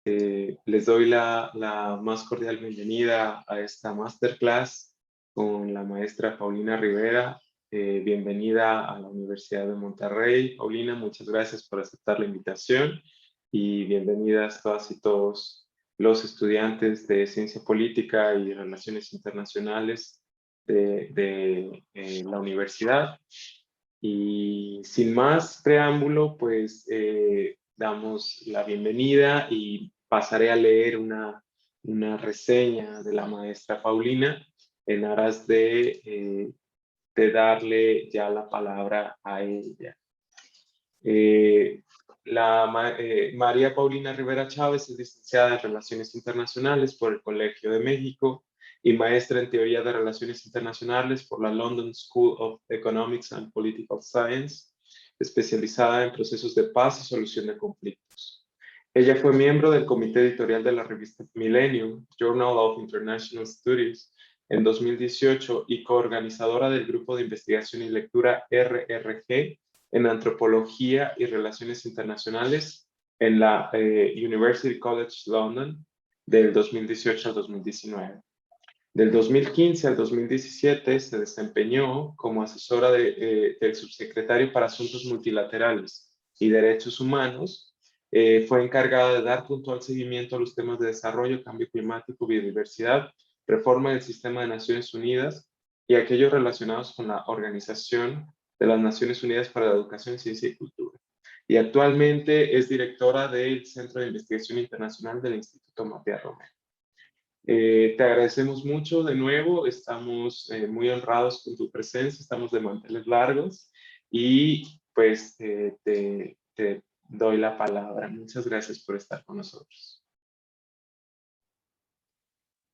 Les doy la más cordial bienvenida a esta masterclass con la maestra Paulina Rivera. Bienvenida a la Universidad de Monterrey. Paulina, muchas gracias por aceptar la invitación y bienvenidas todas y todos los estudiantes de Ciencia Política y Relaciones Internacionales de la universidad. Y sin más preámbulo, pues damos la bienvenida y pasaré a leer una reseña de la maestra Paulina en aras de darle ya la palabra a ella. Eh, María Paulina Rivera Chávez es licenciada en Relaciones Internacionales por el Colegio de México y maestra en Teoría de Relaciones Internacionales por la London School of Economics and Political Science, especializada en procesos de paz y solución de conflictos. Ella fue miembro del comité editorial de la revista Millennium, Journal of International Studies, en 2018 y coorganizadora del grupo de investigación y lectura RRG en Antropología y Relaciones Internacionales en la University College London del 2018 al 2019. Del 2015 al 2017 se desempeñó como asesora del subsecretario para Asuntos Multilaterales y Derechos Humanos. Fue encargada de dar puntual seguimiento a los temas de desarrollo, cambio climático, biodiversidad, reforma del sistema de Naciones Unidas y aquellos relacionados con la Organización de las Naciones Unidas para la Educación, Ciencia y Cultura. Y actualmente es directora del Centro de Investigación Internacional del Instituto Matías Romero. Te agradecemos mucho de nuevo, estamos muy honrados con tu presencia, estamos de manteles largos y pues te doy la palabra. Muchas gracias por estar con nosotros.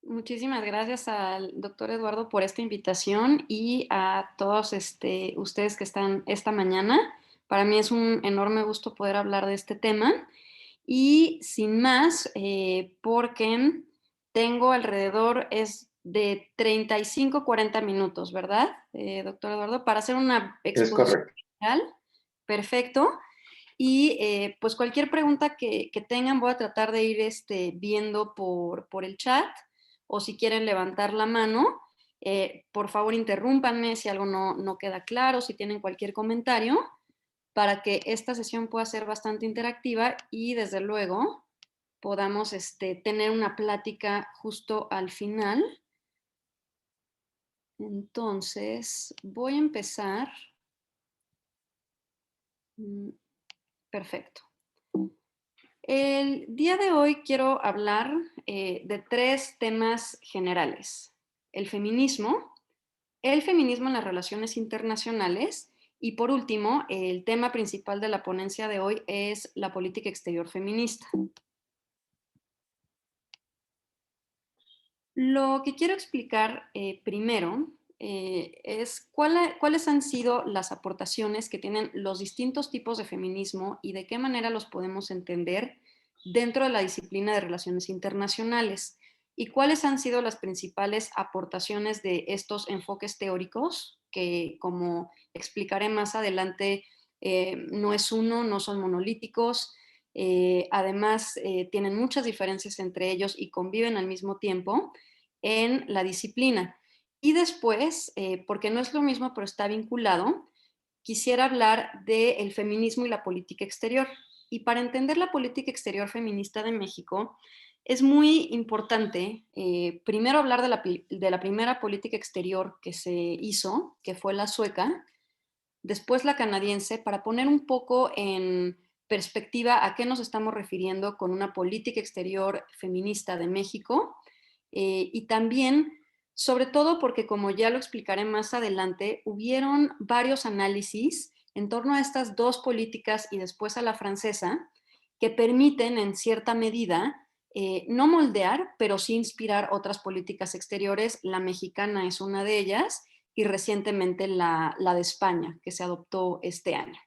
Muchísimas gracias al doctor Eduardo por esta invitación y a todos ustedes que están esta mañana. Para mí es un enorme gusto poder hablar de este tema y sin más, porque tengo alrededor de 35, 40 minutos, ¿verdad, doctor Eduardo? Para hacer una Es exposición correcto. general. Perfecto. Y pues cualquier pregunta que tengan voy a tratar de ir viendo por el chat o si quieren levantar la mano, por favor interrúmpanme si algo no queda claro, si tienen cualquier comentario, para que esta sesión pueda ser bastante interactiva y desde luego podamos tener una plática justo al final. Entonces, voy a empezar. Perfecto. El día de hoy quiero hablar de tres temas generales. El feminismo en las relaciones internacionales y por último, el tema principal de la ponencia de hoy es la política exterior feminista. Lo que quiero explicar primero es cuáles han sido las aportaciones que tienen los distintos tipos de feminismo y de qué manera los podemos entender dentro de la disciplina de relaciones internacionales y cuáles han sido las principales aportaciones de estos enfoques teóricos que, como explicaré más adelante, no es uno, no son monolíticos, además tienen muchas diferencias entre ellos y conviven al mismo tiempo en la disciplina. Y después, porque no es lo mismo, pero está vinculado, quisiera hablar del feminismo y la política exterior. Y para entender la política exterior feminista de México, es muy importante primero hablar de la primera política exterior que se hizo, que fue la sueca, después la canadiense, para poner un poco en perspectiva a qué nos estamos refiriendo con una política exterior feminista de México y también, sobre todo porque como ya lo explicaré más adelante, hubieron varios análisis en torno a estas dos políticas y después a la francesa que permiten en cierta medida no moldear, pero sí inspirar otras políticas exteriores. La mexicana es una de ellas y recientemente la de España, que se adoptó este año.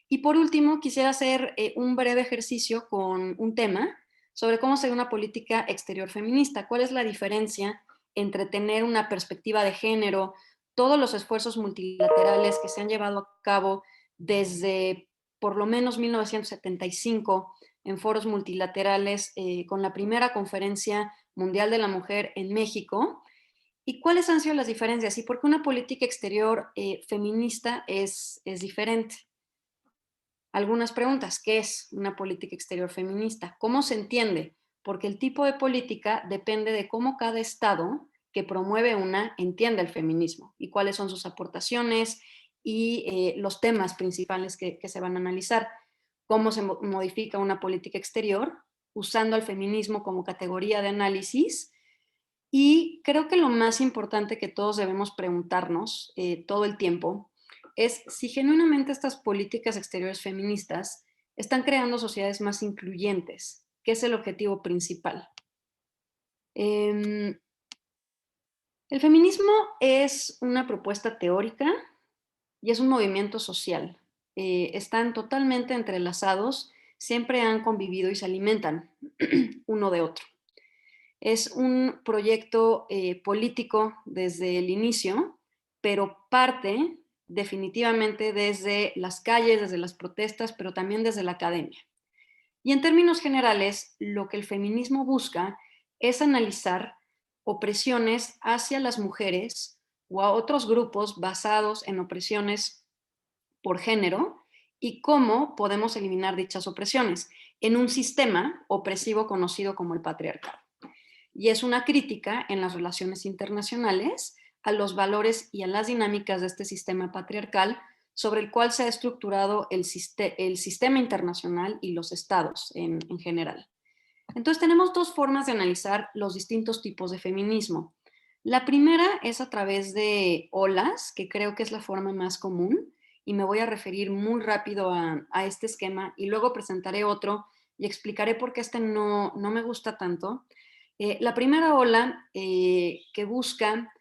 Y por último, quisiera hacer un breve ejercicio con un tema sobre cómo se ve una política exterior feminista. ¿Cuál es la diferencia entre tener una perspectiva de género, todos los esfuerzos multilaterales que se han llevado a cabo desde por lo menos 1975 en foros multilaterales con la primera Conferencia Mundial de la Mujer en México. ¿Y cuáles han sido las diferencias? ¿Y por qué una política exterior feminista es diferente? Algunas preguntas. ¿Qué es una política exterior feminista? ¿Cómo se entiende? Porque el tipo de política depende de cómo cada estado que promueve una entiende el feminismo y cuáles son sus aportaciones y los temas principales que se van a analizar. ¿Cómo se modifica una política exterior? Usando el feminismo como categoría de análisis. Y creo que lo más importante que todos debemos preguntarnos todo el tiempo es si genuinamente estas políticas exteriores feministas están creando sociedades más incluyentes, que es el objetivo principal. El feminismo es una propuesta teórica y es un movimiento social. Están totalmente entrelazados, siempre han convivido y se alimentan uno de otro. Es un proyecto político desde el inicio, pero parte definitivamente desde las calles, desde las protestas, pero también desde la academia. Y en términos generales, lo que el feminismo busca es analizar opresiones hacia las mujeres o a otros grupos basados en opresiones por género y cómo podemos eliminar dichas opresiones en un sistema opresivo conocido como el patriarcado. Y es una crítica en las relaciones internacionales a los valores y a las dinámicas de este sistema patriarcal sobre el cual se ha estructurado el sistema internacional y los estados en general. Entonces tenemos dos formas de analizar los distintos tipos de feminismo. La primera es a través de olas, que creo que es la forma más común, y me voy a referir muy rápido a este esquema y luego presentaré otro y explicaré por qué este no me gusta tanto. La primera ola que busca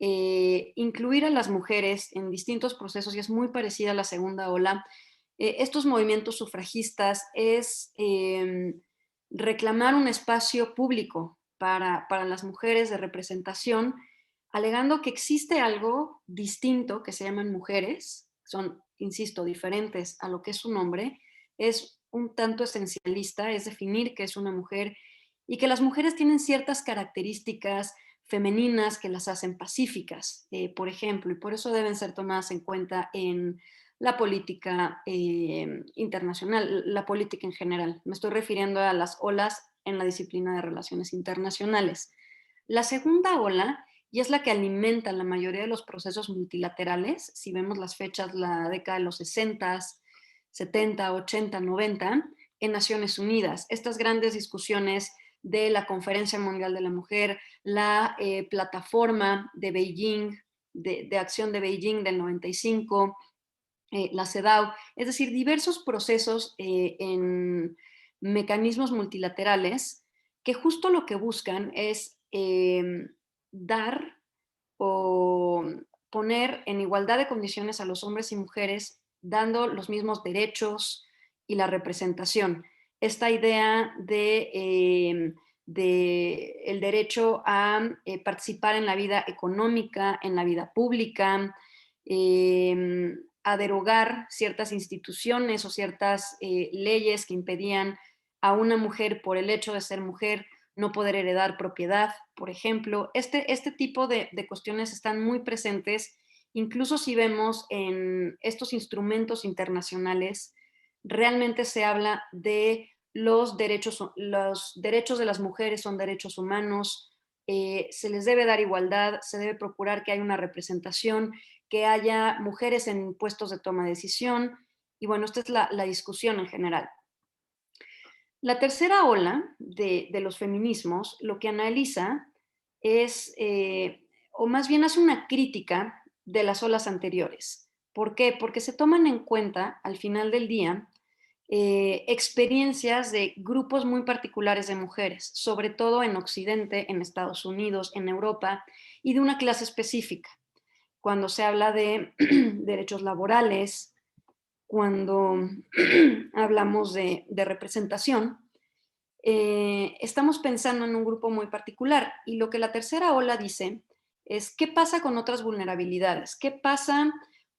incluir a las mujeres en distintos procesos y es muy parecida a la segunda ola. Estos movimientos sufragistas es reclamar un espacio público para las mujeres de representación, alegando que existe algo distinto que se llaman mujeres, son, insisto, diferentes a lo que es su nombre, es un tanto esencialista, es definir qué es una mujer y que las mujeres tienen ciertas características femeninas que las hacen pacíficas, por ejemplo, y por eso deben ser tomadas en cuenta en la política internacional, la política en general. Me estoy refiriendo a las olas en la disciplina de relaciones internacionales. La segunda ola, y es la que alimenta la mayoría de los procesos multilaterales, si vemos las fechas, la década de los 60, 70, 80, 90, en Naciones Unidas. Estas grandes discusiones de la Conferencia Mundial de la Mujer, la plataforma de Beijing, de acción de Beijing del 95, la CEDAW, es decir, diversos procesos en mecanismos multilaterales que justo lo que buscan es dar o poner en igualdad de condiciones a los hombres y mujeres, dando los mismos derechos y la representación. Esta idea de el derecho a participar en la vida económica, en la vida pública, a derogar ciertas instituciones o ciertas leyes que impedían a una mujer por el hecho de ser mujer no poder heredar propiedad, por ejemplo. Este tipo de cuestiones están muy presentes, incluso si vemos en estos instrumentos internacionales, realmente se habla de los derechos de las mujeres son derechos humanos, se les debe dar igualdad, se debe procurar que haya una representación, que haya mujeres en puestos de toma de decisión, y bueno, esta es la discusión en general. La tercera ola de los feminismos lo que analiza es, o más bien hace una crítica de las olas anteriores. ¿Por qué? Porque se toman en cuenta, al final del día, experiencias de grupos muy particulares de mujeres, sobre todo en Occidente, en Estados Unidos, en Europa, y de una clase específica. Cuando se habla de derechos laborales, cuando hablamos de representación, estamos pensando en un grupo muy particular. Y lo que la tercera ola dice es qué pasa con otras vulnerabilidades, qué pasa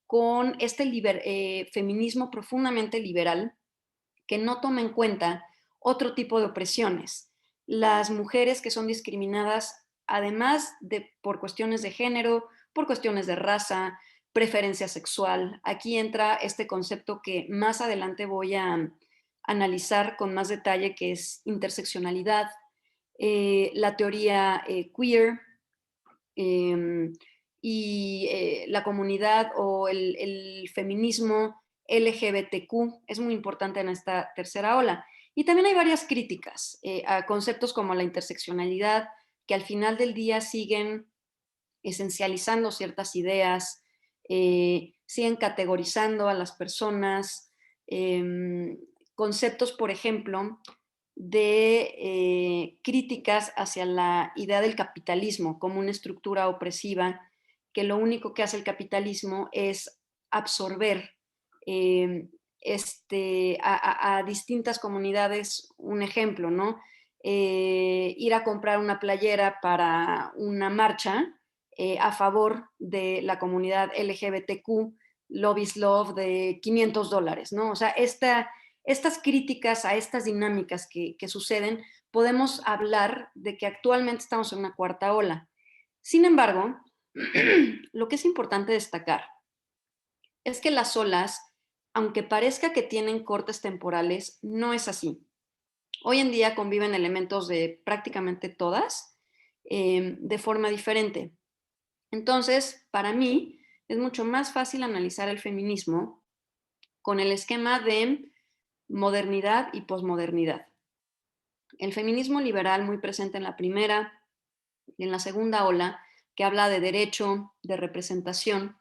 con este feminismo profundamente liberal que no toma en cuenta otro tipo de opresiones. Las mujeres que son discriminadas, además de por cuestiones de género, por cuestiones de raza, preferencia sexual. Aquí entra este concepto que más adelante voy a analizar con más detalle, que es interseccionalidad, la teoría queer, eh, y la comunidad o el feminismo LGBTQ es muy importante en esta tercera ola. Y también hay varias críticas a conceptos como la interseccionalidad, que al final del día siguen esencializando ciertas ideas, siguen categorizando a las personas, conceptos, por ejemplo, de críticas hacia la idea del capitalismo como una estructura opresiva, que lo único que hace el capitalismo es absorber a distintas comunidades. Un ejemplo, ¿no? Ir a comprar una playera para una marcha a favor de la comunidad LGBTQ, Love is Love, de $500, ¿no? O sea, estas críticas a estas dinámicas que suceden, podemos hablar de que actualmente estamos en una cuarta ola. Sin embargo, lo que es importante destacar es que las olas, aunque parezca que tienen cortes temporales, no es así. Hoy en día conviven elementos de prácticamente todas de forma diferente. Entonces, para mí, es mucho más fácil analizar el feminismo con el esquema de modernidad y posmodernidad. El feminismo liberal, muy presente en la primera y en la segunda ola, que habla de derecho, de representación,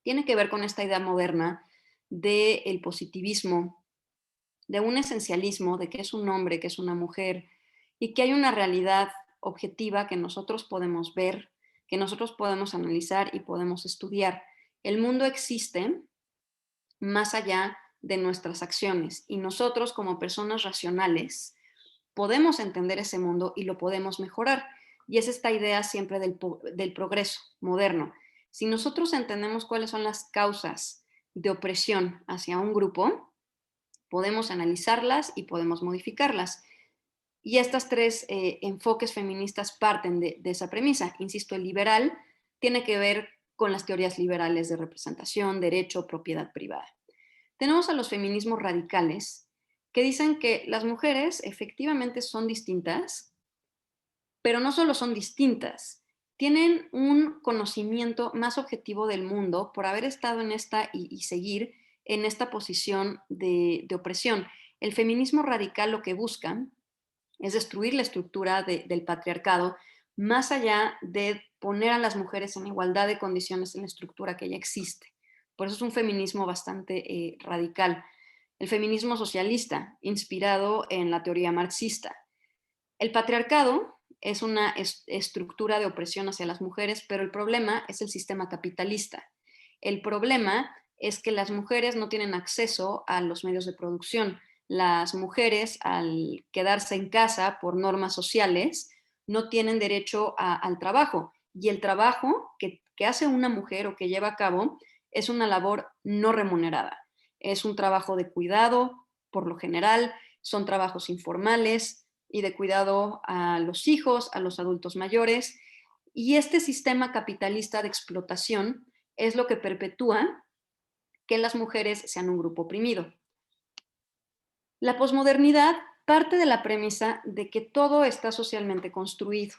tiene que ver con esta idea moderna del positivismo, de un esencialismo, de que es un hombre, que es una mujer, y que hay una realidad objetiva que nosotros podemos ver, que nosotros podemos analizar y podemos estudiar. El mundo existe más allá de nuestras acciones y nosotros, como personas racionales, podemos entender ese mundo y lo podemos mejorar. Y es esta idea siempre del progreso moderno. Si nosotros entendemos cuáles son las causas de opresión hacia un grupo, podemos analizarlas y podemos modificarlas. Y estas tres enfoques feministas parten de esa premisa. Insisto, el liberal tiene que ver con las teorías liberales de representación, derecho, propiedad privada. Tenemos a los feminismos radicales, que dicen que las mujeres efectivamente son distintas, pero no solo son distintas, tienen un conocimiento más objetivo del mundo por haber estado en esta y seguir en esta posición de opresión. El feminismo radical lo que busca es destruir la estructura del patriarcado, más allá de poner a las mujeres en igualdad de condiciones en la estructura que ya existe. Por eso es un feminismo bastante radical. El feminismo socialista, inspirado en la teoría marxista. El patriarcado es una estructura de opresión hacia las mujeres, pero el problema es el sistema capitalista. El problema es que las mujeres no tienen acceso a los medios de producción. Las mujeres, al quedarse en casa por normas sociales, no tienen derecho al trabajo. Y el trabajo que hace una mujer o que lleva a cabo es una labor no remunerada. Es un trabajo de cuidado, por lo general, son trabajos informales y de cuidado a los hijos, a los adultos mayores. Y este sistema capitalista de explotación es lo que perpetúa que las mujeres sean un grupo oprimido. La posmodernidad parte de la premisa de que todo está socialmente construido.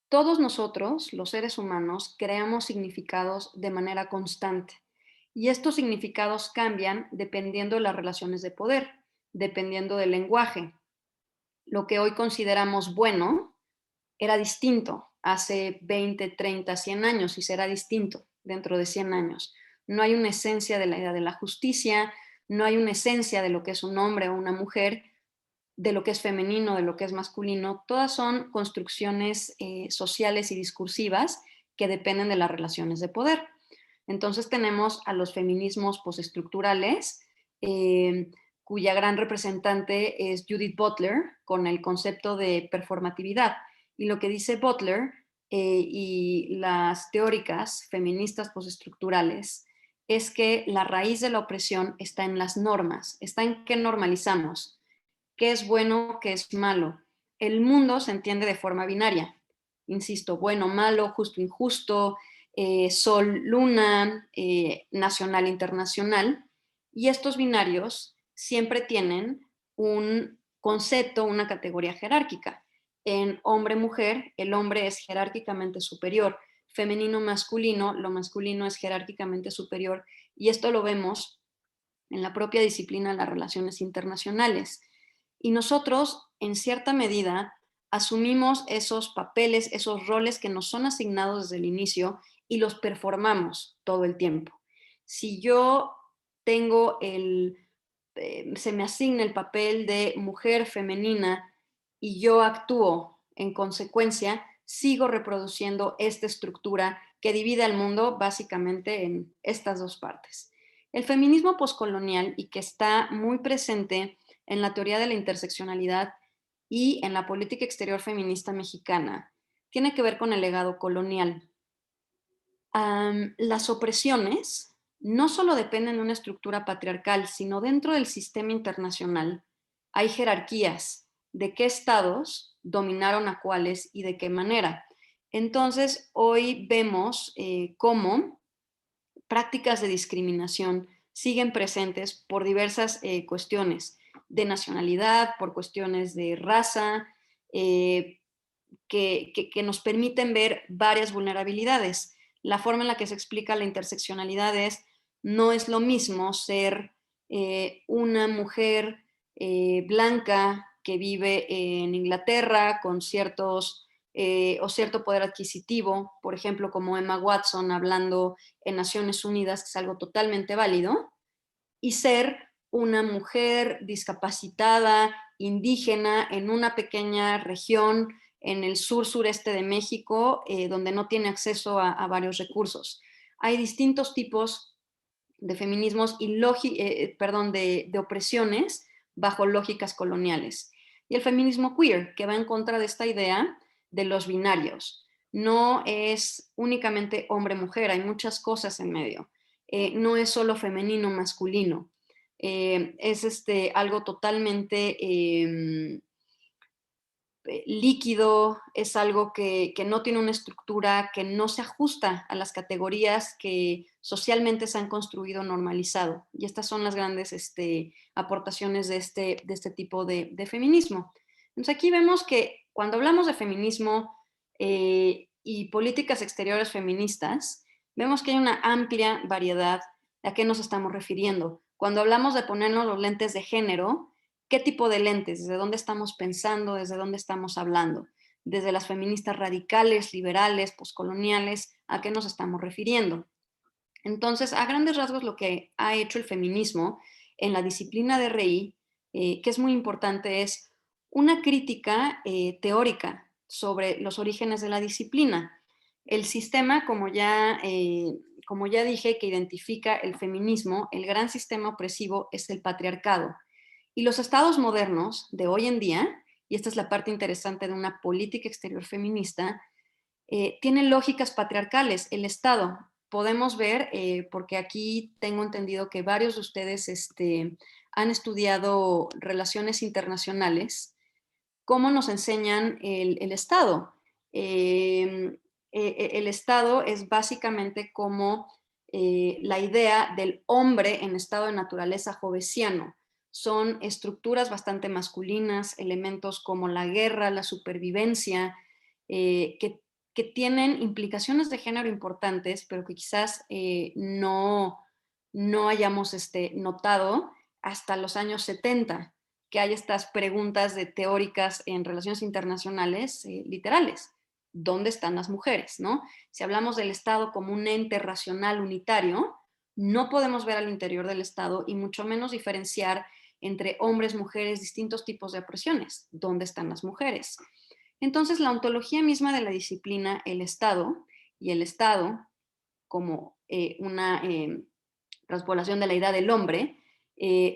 Todos nosotros, los seres humanos, creamos significados de manera constante y estos significados cambian dependiendo de las relaciones de poder, dependiendo del lenguaje. Lo que hoy consideramos bueno era distinto hace 20, 30, 100 años y será distinto dentro de 100 años. No hay una esencia de la idea de la justicia, no hay una esencia de lo que es un hombre o una mujer, de lo que es femenino, de lo que es masculino. Todas son construcciones sociales y discursivas que dependen de las relaciones de poder. Entonces tenemos a los feminismos postestructurales, cuya gran representante es Judith Butler, con el concepto de performatividad. Y lo que dice Butler y las teóricas feministas postestructurales es que la raíz de la opresión está en las normas, está en qué normalizamos. qué es bueno, qué es malo. El mundo se entiende de forma binaria. Insisto, bueno, malo, justo, injusto, sol, luna, nacional, internacional. Y estos binarios siempre tienen un concepto, una categoría jerárquica. En hombre-mujer, el hombre es jerárquicamente superior. Femenino-masculino, lo masculino es jerárquicamente superior. Y esto lo vemos en la propia disciplina de las relaciones internacionales. Y nosotros, en cierta medida, asumimos esos papeles, esos roles que nos son asignados desde el inicio y los performamos todo el tiempo. Si yo tengo se me asigna el papel de mujer femenina y yo actúo en consecuencia, sigo reproduciendo esta estructura que divide al mundo básicamente en estas dos partes. El feminismo poscolonial, y que está muy presente en la teoría de la interseccionalidad y en la política exterior feminista mexicana, tiene que ver con el legado colonial. Las opresiones no solo dependen de una estructura patriarcal, sino dentro del sistema internacional hay jerarquías de qué estados dominaron a cuáles y de qué manera. Entonces, hoy vemos cómo prácticas de discriminación siguen presentes por diversas cuestiones de nacionalidad, por cuestiones de raza, eh, que nos permiten ver varias vulnerabilidades. La forma en la que se explica la interseccionalidad es, no es lo mismo ser una mujer blanca que vive en Inglaterra con ciertos o cierto poder adquisitivo, por ejemplo, como Emma Watson hablando en Naciones Unidas, que es algo totalmente válido, y ser una mujer discapacitada, indígena, en una pequeña región en el sur-sureste de México, donde no tiene acceso a varios recursos. Hay distintos tipos de feminismos y de opresiones bajo lógicas coloniales. Y el feminismo queer, que va en contra de esta idea de los binarios. No es únicamente hombre-mujer, hay muchas cosas en medio. No es solo femenino-masculino. Es algo totalmente líquido, es algo que no tiene una estructura, que no se ajusta a las categorías que socialmente se han construido normalizado. Y estas son las grandes aportaciones de este tipo de feminismo. Entonces aquí vemos que cuando hablamos de feminismo y políticas exteriores feministas, vemos que hay una amplia variedad de a qué nos estamos refiriendo. Cuando hablamos de ponernos los lentes de género, ¿qué tipo de lentes? ¿Desde dónde estamos pensando? ¿Desde dónde estamos hablando? Desde las feministas radicales, liberales, poscoloniales, ¿a qué nos estamos refiriendo? Entonces, a grandes rasgos, lo que ha hecho el feminismo en la disciplina de RI, que es muy importante, es una crítica teórica sobre los orígenes de la disciplina. El sistema, como ya dije, que identifica el feminismo, el gran sistema opresivo es el patriarcado. Y los estados modernos de hoy en día, y esta es la parte interesante de una política exterior feminista, tienen lógicas patriarcales. El Estado, podemos ver, porque aquí tengo entendido que varios de ustedes han estudiado relaciones internacionales, cómo nos enseñan el Estado. El Estado es básicamente como la idea del hombre en estado de naturaleza jovesiano. Son estructuras bastante masculinas, elementos como la guerra, la supervivencia, que tienen implicaciones de género importantes, pero que quizás no hayamos notado hasta los años 70, que hay estas preguntas de teóricas en relaciones internacionales literales. ¿Dónde están las mujeres? ¿No? Si hablamos del Estado como un ente racional unitario, no podemos ver al interior del Estado y mucho menos diferenciar entre hombres, mujeres, distintos tipos de opresiones. ¿Dónde están las mujeres? Entonces, la ontología misma de la disciplina, el Estado, y el Estado como una transpolación de la idea del hombre,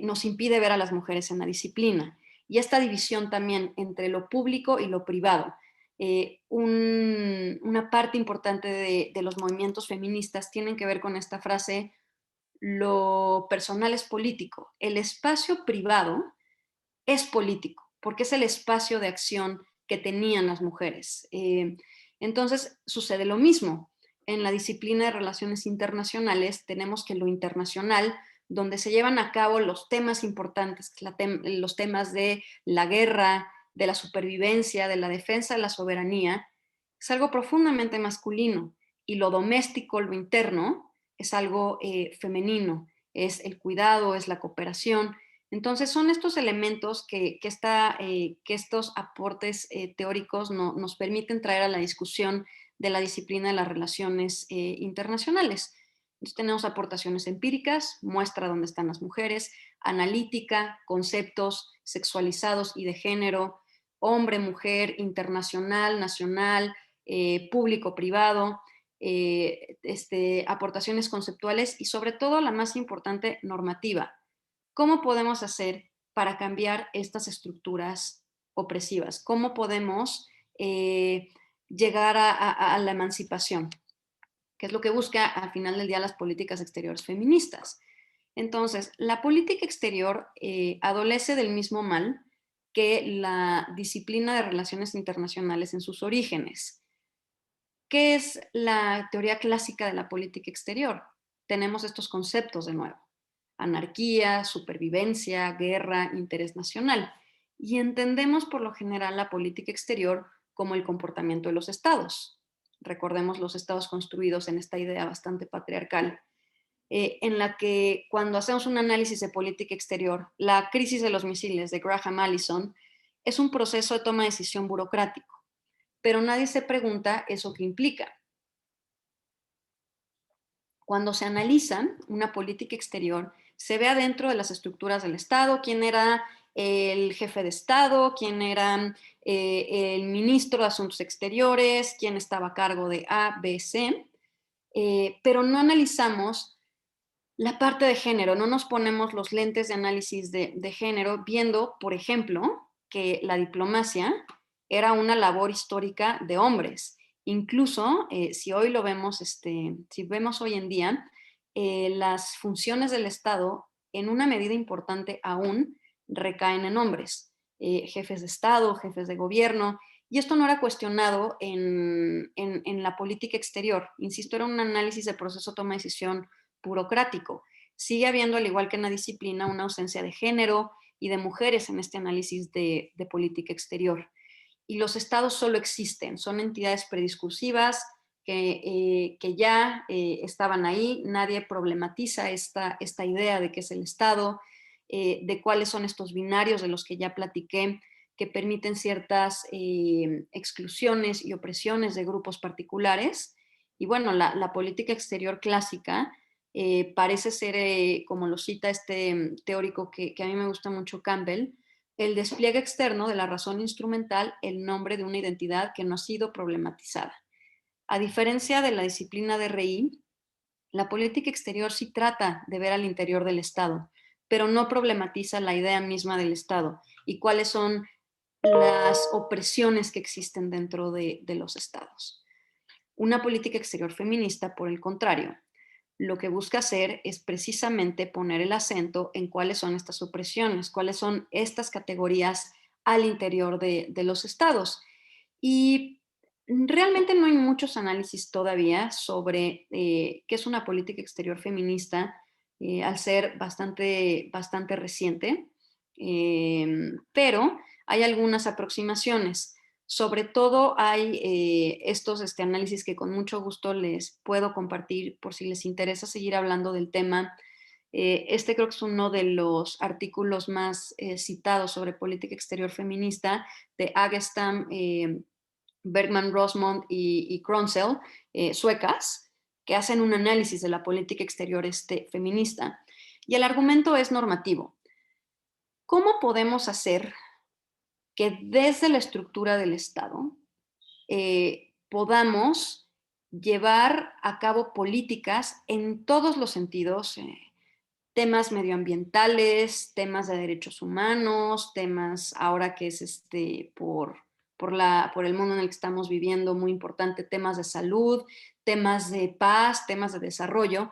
nos impide ver a las mujeres en la disciplina. Y esta división también entre lo público y lo privado. Una parte importante de los movimientos feministas tienen que ver con esta frase, lo personal es político. El espacio privado es político, porque es el espacio de acción que tenían las mujeres. Entonces, sucede lo mismo. En la disciplina de relaciones internacionales tenemos que lo internacional, donde se llevan a cabo los temas importantes, los temas de la guerra, de la supervivencia, de la defensa de la soberanía, es algo profundamente masculino, y lo doméstico, lo interno, es algo femenino, es el cuidado, es la cooperación. Entonces son estos elementos que estos aportes teóricos nos permiten traer a la discusión de la disciplina de las relaciones internacionales. Entonces tenemos aportaciones empíricas, muestra dónde están las mujeres, analítica, conceptos sexualizados y de género, hombre, mujer, internacional, nacional, público-privado, aportaciones conceptuales y sobre todo la más importante, normativa. ¿Cómo podemos hacer para cambiar estas estructuras opresivas? ¿Cómo podemos llegar a la emancipación? Que es lo que busca al final del día las políticas exteriores feministas. Entonces, la política exterior adolece del mismo mal que la disciplina de relaciones internacionales en sus orígenes. ¿Qué es la teoría clásica de la política exterior? Tenemos estos conceptos de nuevo: anarquía, supervivencia, guerra, interés nacional. Y entendemos por lo general la política exterior como el comportamiento de los estados. Recordemos los estados construidos en esta idea bastante patriarcal, en la que cuando hacemos un análisis de política exterior, la crisis de los misiles de Graham Allison es un proceso de toma de decisión burocrático, pero nadie se pregunta eso qué implica. Cuando se analiza una política exterior, se ve adentro de las estructuras del Estado quién era el jefe de Estado, quién era el ministro de Asuntos Exteriores, quién estaba a cargo de A, B, C, pero no analizamos la parte de género, no nos ponemos los lentes de análisis de género, viendo, por ejemplo, que la diplomacia era una labor histórica de hombres. Incluso, si hoy lo vemos, si vemos hoy en día, las funciones del Estado, en una medida importante aún, recaen en hombres, jefes de Estado, jefes de gobierno, y esto no era cuestionado en la política exterior. Insisto, era un análisis de proceso toma de decisión burocrático. Sigue habiendo, al igual que en la disciplina, una ausencia de género y de mujeres en este análisis de política exterior. Y los estados solo existen, son entidades prediscursivas que ya estaban ahí, nadie problematiza esta idea de qué es el Estado, de cuáles son estos binarios de los que ya platiqué, que permiten ciertas exclusiones y opresiones de grupos particulares. Y bueno, la política exterior clásica parece ser, como lo cita este teórico que a mí me gusta mucho, Campbell, el despliegue externo de la razón instrumental en nombre de una identidad que no ha sido problematizada. A diferencia de la disciplina de Rey, la política exterior sí trata de ver al interior del Estado, pero no problematiza la idea misma del Estado y cuáles son las opresiones que existen dentro de los estados. Una política exterior feminista, por el contrario, lo que busca hacer es precisamente poner el acento en cuáles son estas opresiones, cuáles son estas categorías al interior de los estados. Y realmente no hay muchos análisis todavía sobre qué es una política exterior feminista, al ser bastante reciente, pero hay algunas aproximaciones. Sobre todo hay estos análisis que con mucho gusto les puedo compartir por si les interesa seguir hablando del tema. Este creo que es uno de los artículos más citados sobre política exterior feminista de Agestam, Bergman, Rosmond y Kronsel, suecas, que hacen un análisis de la política exterior feminista. Y el argumento es normativo. ¿Cómo podemos hacer que desde la estructura del Estado podamos llevar a cabo políticas en todos los sentidos, temas medioambientales, temas de derechos humanos, temas ahora que es por el mundo en el que estamos viviendo muy importante, temas de salud, temas de paz, temas de desarrollo?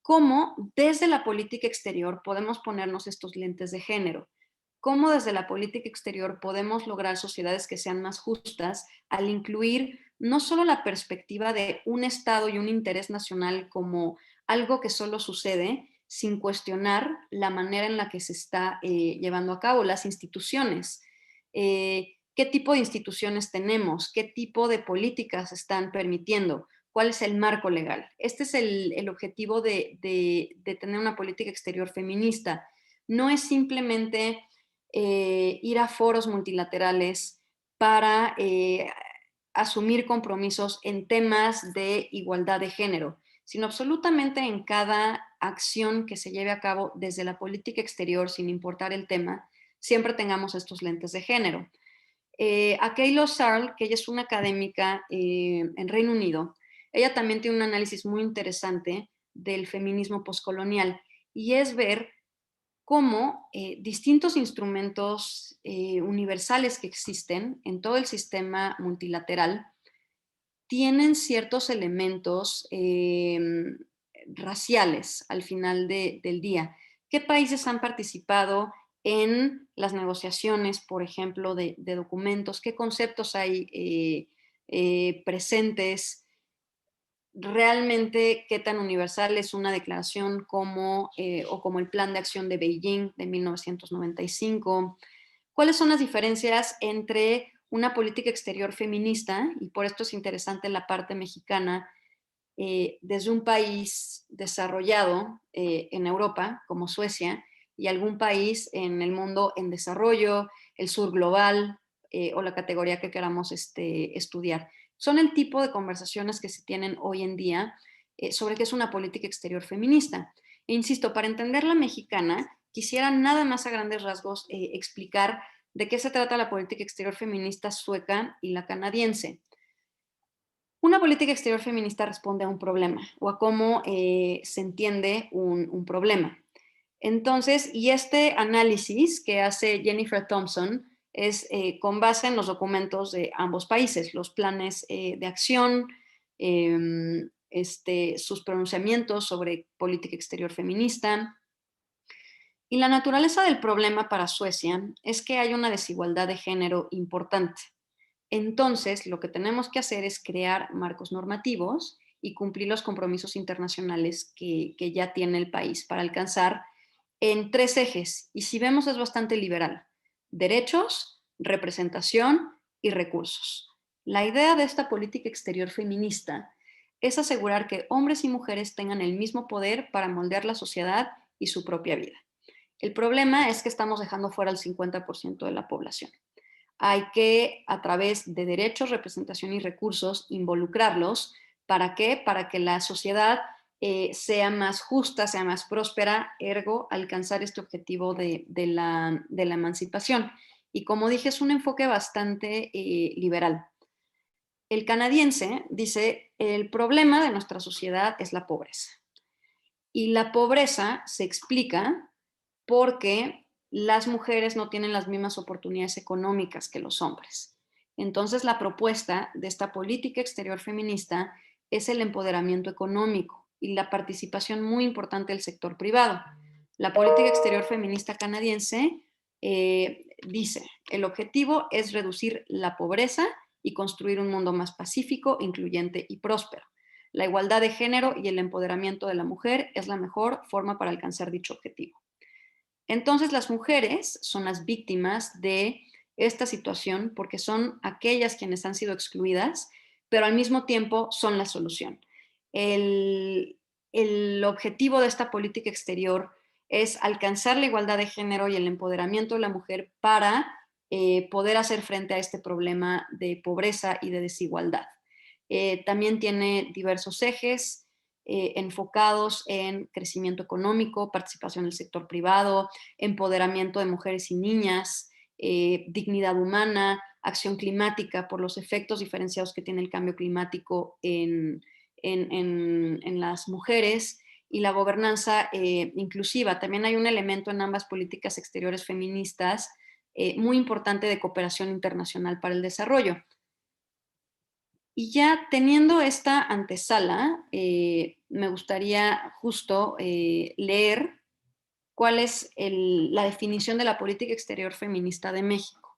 ¿Cómo desde la política exterior podemos ponernos estos lentes de género? cómo desde la política exterior podemos lograr sociedades que sean más justas al incluir no solo la perspectiva de un Estado y un interés nacional como algo que solo sucede, sin cuestionar la manera en la que se está llevando a cabo las instituciones. ¿Qué tipo de instituciones tenemos? ¿Qué tipo de políticas están permitiendo? ¿Cuál es el marco legal? Este es el objetivo de tener una política exterior feminista. No es simplemente ir a foros multilaterales para asumir compromisos en temas de igualdad de género, sino absolutamente en cada acción que se lleve a cabo desde la política exterior, sin importar el tema, siempre tengamos estos lentes de género. A Keylor Searle, que ella es una académica en Reino Unido, ella también tiene un análisis muy interesante del feminismo postcolonial y es ver cómo distintos instrumentos universales que existen en todo el sistema multilateral tienen ciertos elementos raciales al final del día. ¿Qué países han participado en las negociaciones, por ejemplo, de documentos? ¿Qué conceptos hay presentes? Realmente qué tan universal es una declaración como, o como el Plan de Acción de Beijing de 1995. ¿Cuáles son las diferencias entre una política exterior feminista, y por esto es interesante la parte mexicana, desde un país desarrollado en Europa, como Suecia, y algún país en el mundo en desarrollo, el sur global, o la categoría que queramos estudiar? Son el tipo de conversaciones que se tienen hoy en día sobre qué es una política exterior feminista. E insisto, para entender la mexicana, quisiera nada más a grandes rasgos explicar de qué se trata la política exterior feminista sueca y la canadiense. Una política exterior feminista responde a un problema o a cómo se entiende un problema. Entonces, y este análisis que hace Jennifer Thompson es con base en los documentos de ambos países, los planes de acción, sus pronunciamientos sobre política exterior feminista. Y la naturaleza del problema para Suecia es que hay una desigualdad de género importante. Entonces, lo que tenemos que hacer es crear marcos normativos y cumplir los compromisos internacionales que ya tiene el país para alcanzar en tres ejes. Y si vemos es bastante liberal: derechos, representación y recursos. La idea de esta política exterior feminista es asegurar que hombres y mujeres tengan el mismo poder para moldear la sociedad y su propia vida. El problema es que estamos dejando fuera al 50% de la población. Hay que, a través de derechos, representación y recursos, involucrarlos. ¿Para qué? Para que la sociedad sea más justa, sea más próspera, ergo, alcanzar este objetivo de la emancipación. Y como dije, es un enfoque bastante liberal. El canadiense dice: el problema de nuestra sociedad es la pobreza. Y la pobreza se explica porque las mujeres no tienen las mismas oportunidades económicas que los hombres. Entonces, la propuesta de esta política exterior feminista es el empoderamiento económico y la participación muy importante del sector privado. La política exterior feminista canadiense dice: el objetivo es reducir la pobreza y construir un mundo más pacífico, incluyente y próspero. La igualdad de género y el empoderamiento de la mujer es la mejor forma para alcanzar dicho objetivo. Entonces, las mujeres son las víctimas de esta situación porque son aquellas quienes han sido excluidas, pero al mismo tiempo son la solución. El objetivo de esta política exterior es alcanzar la igualdad de género y el empoderamiento de la mujer para poder hacer frente a este problema de pobreza y de desigualdad. También tiene diversos ejes enfocados en crecimiento económico, participación del sector privado, empoderamiento de mujeres y niñas, dignidad humana, acción climática por los efectos diferenciados que tiene el cambio climático en las mujeres, y la gobernanza inclusiva. También hay un elemento en ambas políticas exteriores feministas muy importante de cooperación internacional para el desarrollo. Y ya teniendo esta antesala, me gustaría justo leer cuál es la definición de la política exterior feminista de México.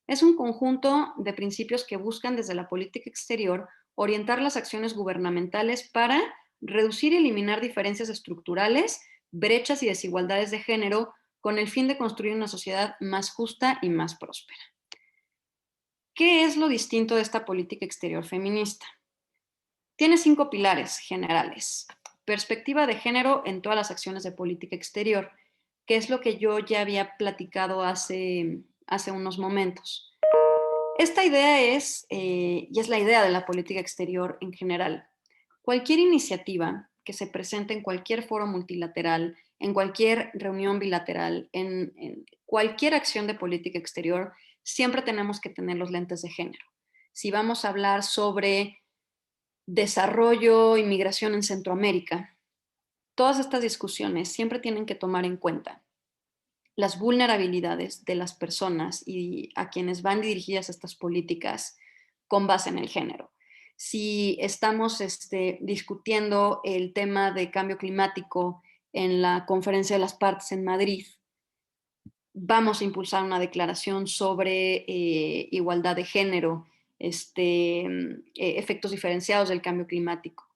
Es un conjunto de principios que buscan desde la política exterior orientar las acciones gubernamentales para reducir y eliminar diferencias estructurales, brechas y desigualdades de género con el fin de construir una sociedad más justa y más próspera. ¿Qué es lo distinto de esta política exterior feminista? Tiene 5 pilares generales. Perspectiva de género en todas las acciones de política exterior, que es lo que yo ya había platicado hace unos momentos. Esta idea es, y es la idea de la política exterior en general, cualquier iniciativa que se presente en cualquier foro multilateral, en cualquier reunión bilateral, en cualquier acción de política exterior, siempre tenemos que tener los lentes de género. Si vamos a hablar sobre desarrollo, inmigración en Centroamérica, todas estas discusiones siempre tienen que tomar en cuenta las vulnerabilidades de las personas y a quienes van dirigidas estas políticas con base en el género. Si estamos discutiendo el tema de cambio climático en la Conferencia de las Partes en Madrid, vamos a impulsar una declaración sobre igualdad de género, efectos diferenciados del cambio climático.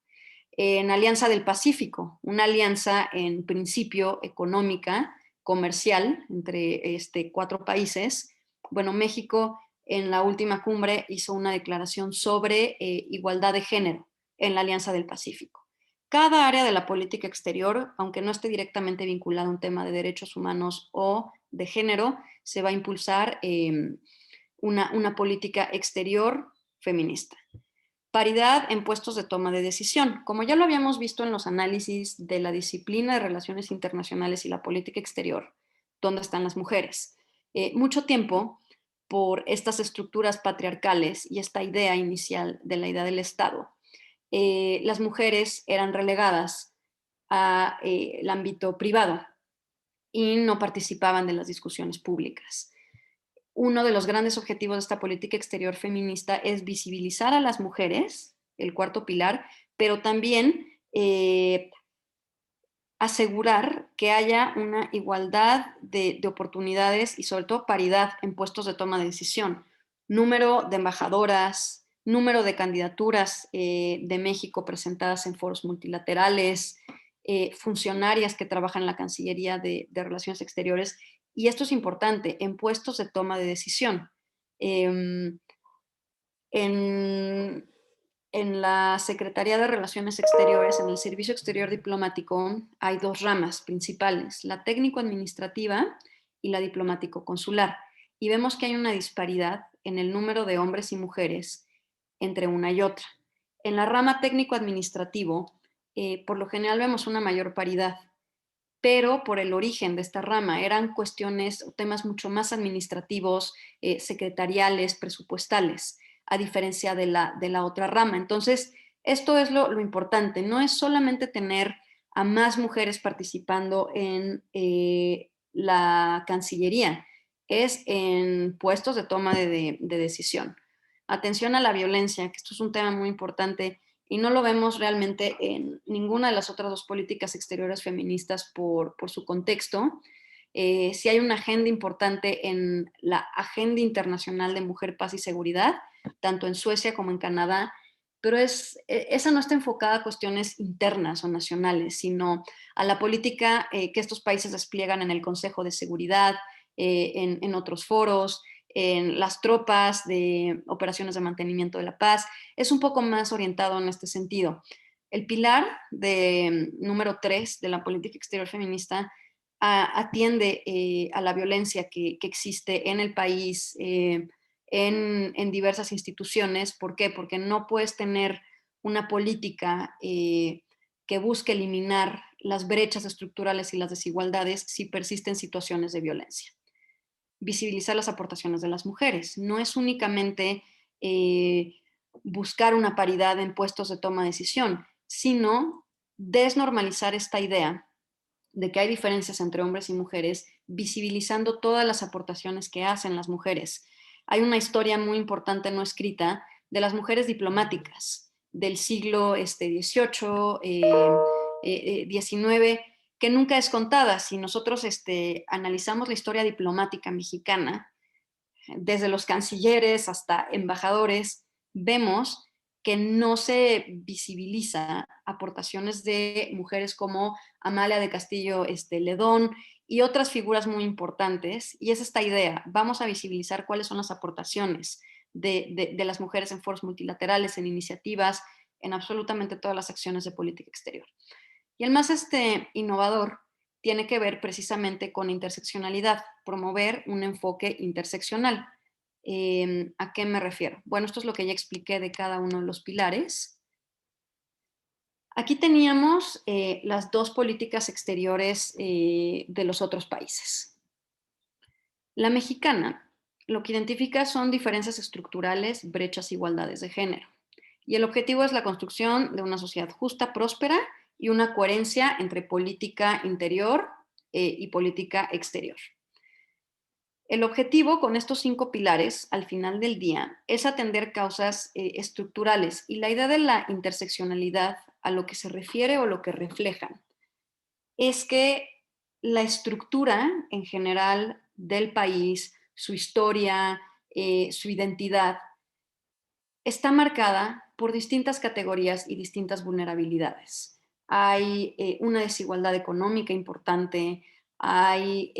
En Alianza del Pacífico, una alianza en principio económica, comercial, entre 4 países. Bueno, México en la última cumbre hizo una declaración sobre igualdad de género en la Alianza del Pacífico. Cada área de la política exterior, aunque no esté directamente vinculada a un tema de derechos humanos o de género, se va a impulsar una política exterior feminista. Paridad en puestos de toma de decisión. Como ya lo habíamos visto en los análisis de la disciplina de relaciones internacionales y la política exterior, ¿dónde están las mujeres? Mucho tiempo, por estas estructuras patriarcales y esta idea inicial de la idea del Estado, las mujeres eran relegadas al ámbito privado y no participaban de las discusiones públicas. Uno de los grandes objetivos de esta política exterior feminista es visibilizar a las mujeres, el cuarto pilar, pero también asegurar que haya una igualdad de oportunidades y sobre todo paridad en puestos de toma de decisión. Número de embajadoras, número de candidaturas de México presentadas en foros multilaterales, funcionarias que trabajan en la Cancillería de Relaciones Exteriores, y esto es importante, en puestos de toma de decisión. En la Secretaría de Relaciones Exteriores, en el Servicio Exterior Diplomático, hay 2 ramas principales, la técnico-administrativa y la diplomático-consular. Y vemos que hay una disparidad en el número de hombres y mujeres entre una y otra. En la rama técnico-administrativo, por lo general vemos una mayor paridad, pero por el origen de esta rama eran cuestiones o temas mucho más administrativos, secretariales, presupuestales, a diferencia de la otra rama. Entonces, esto es lo importante, no es solamente tener a más mujeres participando en la Cancillería, es en puestos de toma de decisión. Atención a la violencia, que esto es un tema muy importante y no lo vemos realmente en ninguna de las otras 2 políticas exteriores feministas por su contexto. Sí hay una agenda importante en la Agenda Internacional de Mujer, Paz y Seguridad, tanto en Suecia como en Canadá, pero esa no está enfocada a cuestiones internas o nacionales, sino a la política que estos países despliegan en el Consejo de Seguridad, en otros foros, en las tropas de operaciones de mantenimiento de la paz. Es un poco más orientado en este sentido. El pilar número 3 de la política exterior feminista atiende a la violencia que existe en el país, en diversas instituciones. ¿Por qué? Porque no puedes tener una política que busque eliminar las brechas estructurales y las desigualdades si persisten situaciones de violencia. Visibilizar las aportaciones de las mujeres. No es únicamente buscar una paridad en puestos de toma de decisión, sino desnormalizar esta idea de que hay diferencias entre hombres y mujeres, visibilizando todas las aportaciones que hacen las mujeres. Hay una historia muy importante no escrita de las mujeres diplomáticas del siglo XVIII, XIX, que nunca es contada. Si nosotros analizamos la historia diplomática mexicana, desde los cancilleres hasta embajadores, vemos que no se visibiliza aportaciones de mujeres como Amalia de Castillo Ledón y otras figuras muy importantes. Y es esta idea, vamos a visibilizar cuáles son las aportaciones de las mujeres en foros multilaterales, en iniciativas, en absolutamente todas las acciones de política exterior. Y el más innovador tiene que ver precisamente con interseccionalidad, promover un enfoque interseccional. ¿A qué me refiero? Bueno, esto es lo que ya expliqué de cada uno de los pilares. Aquí teníamos las dos políticas exteriores de los otros países. La mexicana lo que identifica son diferencias estructurales, brechas, igualdades de género. Y el objetivo es la construcción de una sociedad justa, próspera y una coherencia entre política interior y política exterior. El objetivo con estos 5 pilares, al final del día, es atender causas estructurales, y la idea de la interseccionalidad, a lo que se refiere o lo que reflejan, es que la estructura en general del país, su historia, su identidad, está marcada por distintas categorías y distintas vulnerabilidades. Hay una desigualdad económica importante, hay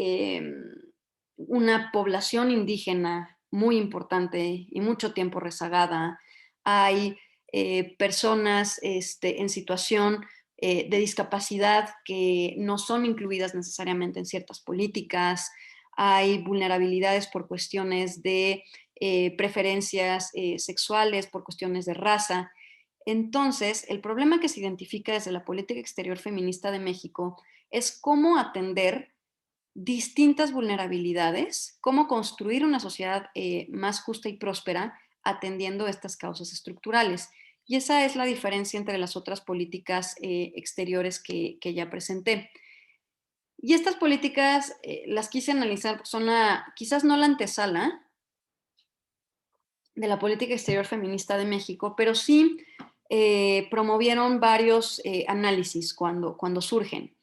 una población indígena muy importante y mucho tiempo rezagada, hay personas en situación de discapacidad que no son incluidas necesariamente en ciertas políticas, hay vulnerabilidades por cuestiones de preferencias sexuales, por cuestiones de raza. Entonces, el problema que se identifica desde la política exterior feminista de México es cómo atender distintas vulnerabilidades, cómo construir una sociedad más justa y próspera atendiendo estas causas estructurales. Y esa es la diferencia entre las otras políticas exteriores que ya presenté. Y estas políticas las quise analizar, son quizás no la antesala de la política exterior feminista de México, pero sí promovieron varios análisis cuando surgen.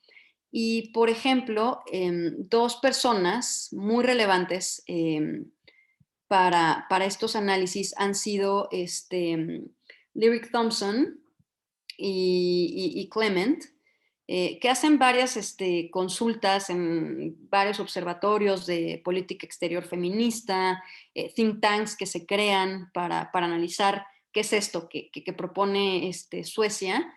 Y, por ejemplo, 2 personas muy relevantes para estos análisis han sido Lyric Thompson y Clement, que hacen varias consultas en varios observatorios de política exterior feminista, think tanks que se crean para analizar qué es esto que propone Suecia,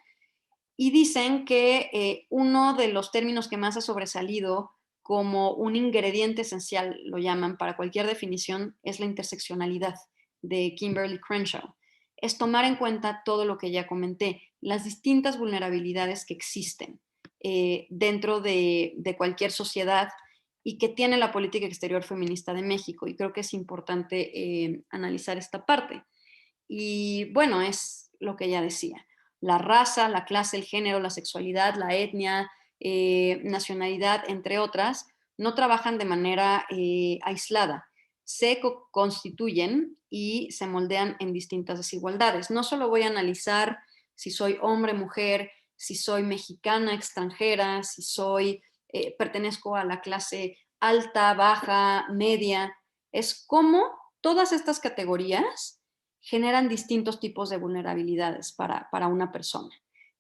y dicen que uno de los términos que más ha sobresalido como un ingrediente esencial, lo llaman, para cualquier definición, es la interseccionalidad de Kimberly Crenshaw. Es tomar en cuenta todo lo que ya comenté, las distintas vulnerabilidades que existen dentro de cualquier sociedad y que tiene la política exterior feminista de México. Y creo que es importante analizar esta parte. Y bueno, es lo que ya decía. La raza, la clase, el género, la sexualidad, la etnia, nacionalidad, entre otras, no trabajan de manera aislada. Se constituyen y se moldean en distintas desigualdades. No solo voy a analizar si soy hombre, mujer, si soy mexicana, extranjera, si pertenezco a la clase alta, baja, media. Es cómo todas estas categorías generan distintos tipos de vulnerabilidades para una persona.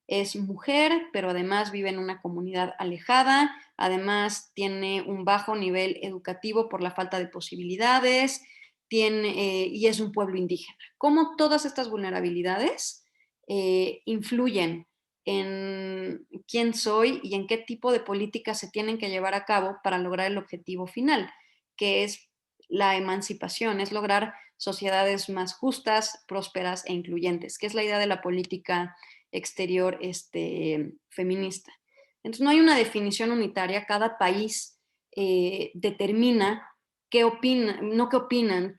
Es mujer, pero además vive en una comunidad alejada, además tiene un bajo nivel educativo por la falta de posibilidades, y es un pueblo indígena. ¿Cómo todas estas vulnerabilidades influyen en quién soy y en qué tipo de políticas se tienen que llevar a cabo para lograr el objetivo final, que es la emancipación, es lograr sociedades más justas, prósperas e incluyentes, que es la idea de la política exterior feminista. Entonces, no hay una definición unitaria, cada país determina qué opinan, no qué opinan,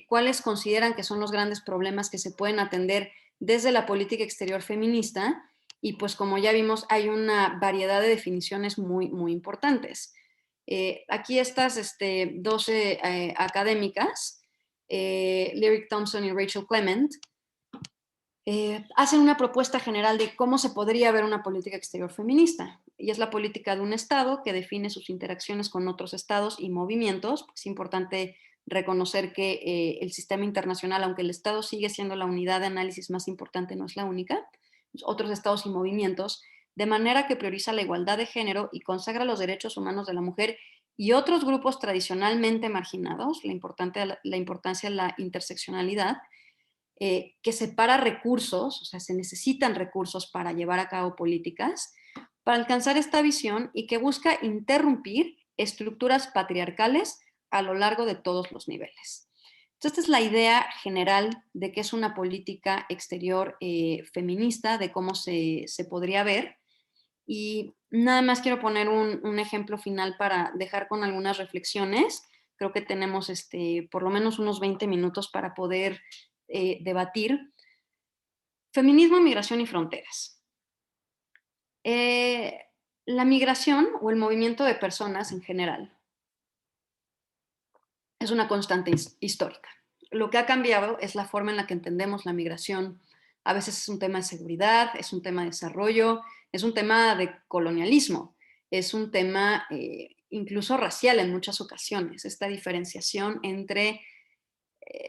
cuáles consideran que son los grandes problemas que se pueden atender desde la política exterior feminista, y pues como ya vimos, hay una variedad de definiciones muy, muy importantes. Aquí estas 12 académicas, Lyric Thompson y Rachel Clement, hacen una propuesta general de cómo se podría ver una política exterior feminista. y es la política de un Estado que define sus interacciones con otros estados y movimientos. Es importante reconocer que el sistema internacional, aunque el Estado sigue siendo la unidad de análisis más importante, no es la única, otros estados y movimientos, de manera que prioriza la igualdad de género y consagra los derechos humanos de la mujer y otros grupos tradicionalmente marginados, la importancia de la interseccionalidad, que separa recursos, o sea, se necesitan recursos para llevar a cabo políticas, para alcanzar esta visión y que busca interrumpir estructuras patriarcales a lo largo de todos los niveles. Entonces, esta es la idea general de qué es una política exterior feminista, de cómo se podría ver. Y nada más quiero poner un ejemplo final para dejar con algunas reflexiones. Creo que tenemos por lo menos unos 20 minutos para poder debatir. Feminismo, migración y fronteras. Eh, la migración o el movimiento de personas en general es una constante histórica. Lo que ha cambiado es la forma en la que entendemos la migración. A veces es un tema de seguridad, es un tema de desarrollo, es un tema de colonialismo, es un tema incluso racial en muchas ocasiones. Esta diferenciación entre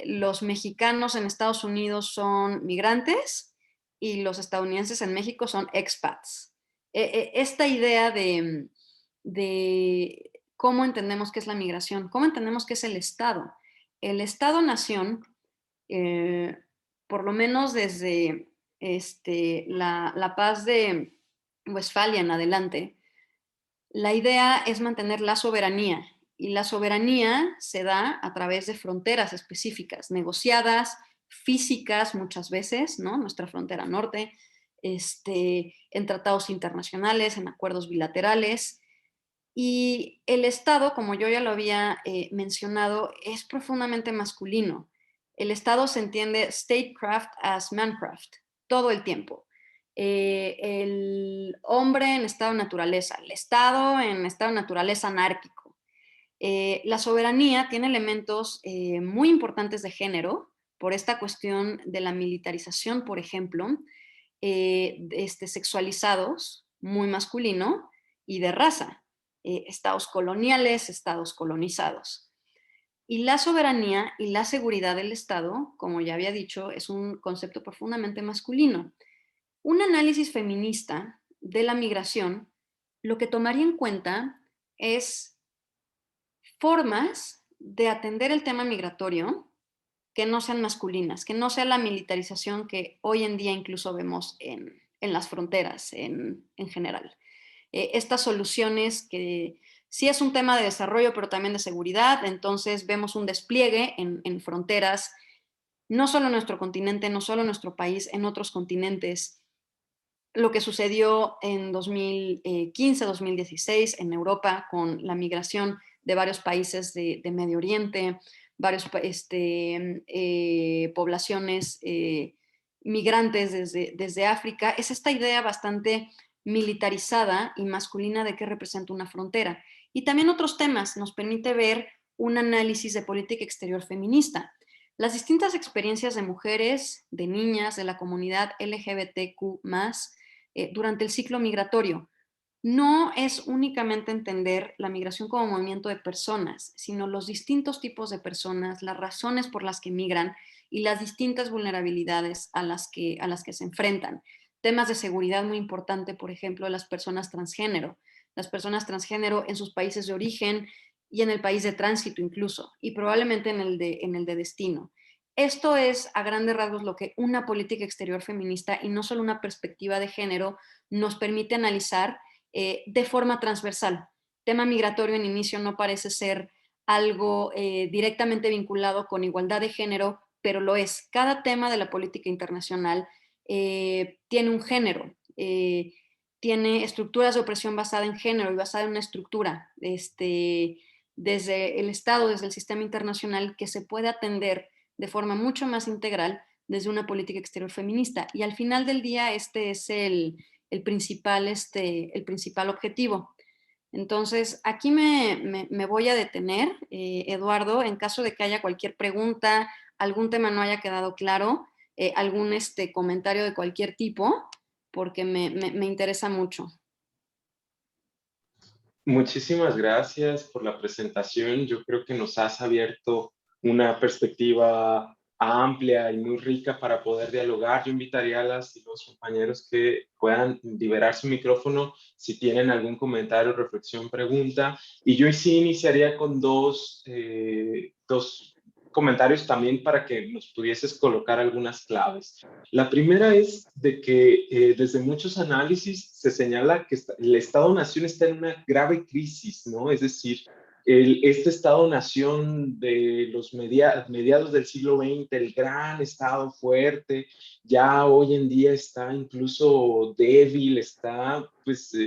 los mexicanos en Estados Unidos son migrantes y los estadounidenses en México son expats. Esta idea de cómo entendemos qué es la migración, cómo entendemos qué es el Estado. El Estado-nación, eh, por lo menos desde la paz de Westfalia en adelante, la idea es mantener la soberanía y la soberanía se da a través de fronteras específicas, negociadas, físicas muchas veces, ¿no? Nuestra frontera norte, en tratados internacionales, en acuerdos bilaterales. Y el Estado, como yo ya lo había mencionado, es profundamente masculino. El Estado se entiende statecraft as mancraft todo el tiempo. El hombre en estado de naturaleza, el Estado en estado de naturaleza anárquico. La soberanía tiene elementos muy importantes de género por esta cuestión de la militarización, por ejemplo, sexualizados, muy masculino, y de raza, estados coloniales, estados colonizados. Y la soberanía y la seguridad del Estado, como ya había dicho, es un concepto profundamente masculino. Un análisis feminista de la migración lo que tomaría en cuenta es formas de atender el tema migratorio que no sean masculinas, que no sea la militarización que hoy en día incluso vemos en las fronteras en general. Estas soluciones que sí es un tema de desarrollo, pero también de seguridad, entonces vemos un despliegue en fronteras, no solo en nuestro continente, no solo en nuestro país, en otros continentes. Lo que sucedió en 2015, 2016 en Europa con la migración de varios países de Medio Oriente, varias poblaciones migrantes desde África, es esta idea bastante militarizada y masculina de qué representa una frontera. Y también otros temas nos permite ver un análisis de política exterior feminista. Las distintas experiencias de mujeres, de niñas, de la comunidad LGBTQ+, durante el ciclo migratorio. No es únicamente entender la migración como movimiento de personas, sino los distintos tipos de personas, las razones por las que migran y las distintas vulnerabilidades a las que se enfrentan. Temas de seguridad muy importante, por ejemplo, las personas transgénero. Las personas transgénero en sus países de origen y en el país de tránsito incluso, y probablemente en el de destino. Esto es a grandes rasgos lo que una política exterior feminista y no solo una perspectiva de género nos permite analizar de forma transversal. Tema migratorio en inicio no parece ser algo directamente vinculado con igualdad de género, pero lo es. Cada tema de la política internacional tiene un género, tiene estructuras de opresión basada en género y basada en una estructura desde el Estado, desde el sistema internacional, que se puede atender de forma mucho más integral desde una política exterior feminista. Y al final del día este es el principal objetivo. Entonces, aquí me voy a detener, Eduardo, en caso de que haya cualquier pregunta, algún tema no haya quedado claro, algún comentario de cualquier tipo, porque me interesa mucho. Muchísimas gracias por la presentación. Yo creo que nos has abierto una perspectiva amplia y muy rica para poder dialogar. Yo invitaría a las y los compañeros que puedan liberar su micrófono si tienen algún comentario, reflexión, pregunta. Y yo sí iniciaría con dos comentarios también para que nos pudieses colocar algunas claves. La primera es de que desde muchos análisis se señala que el Estado-Nación está en una grave crisis, ¿no? Es decir, este Estado-Nación de los mediados del siglo XX, el gran Estado fuerte, ya hoy en día está incluso débil, está pues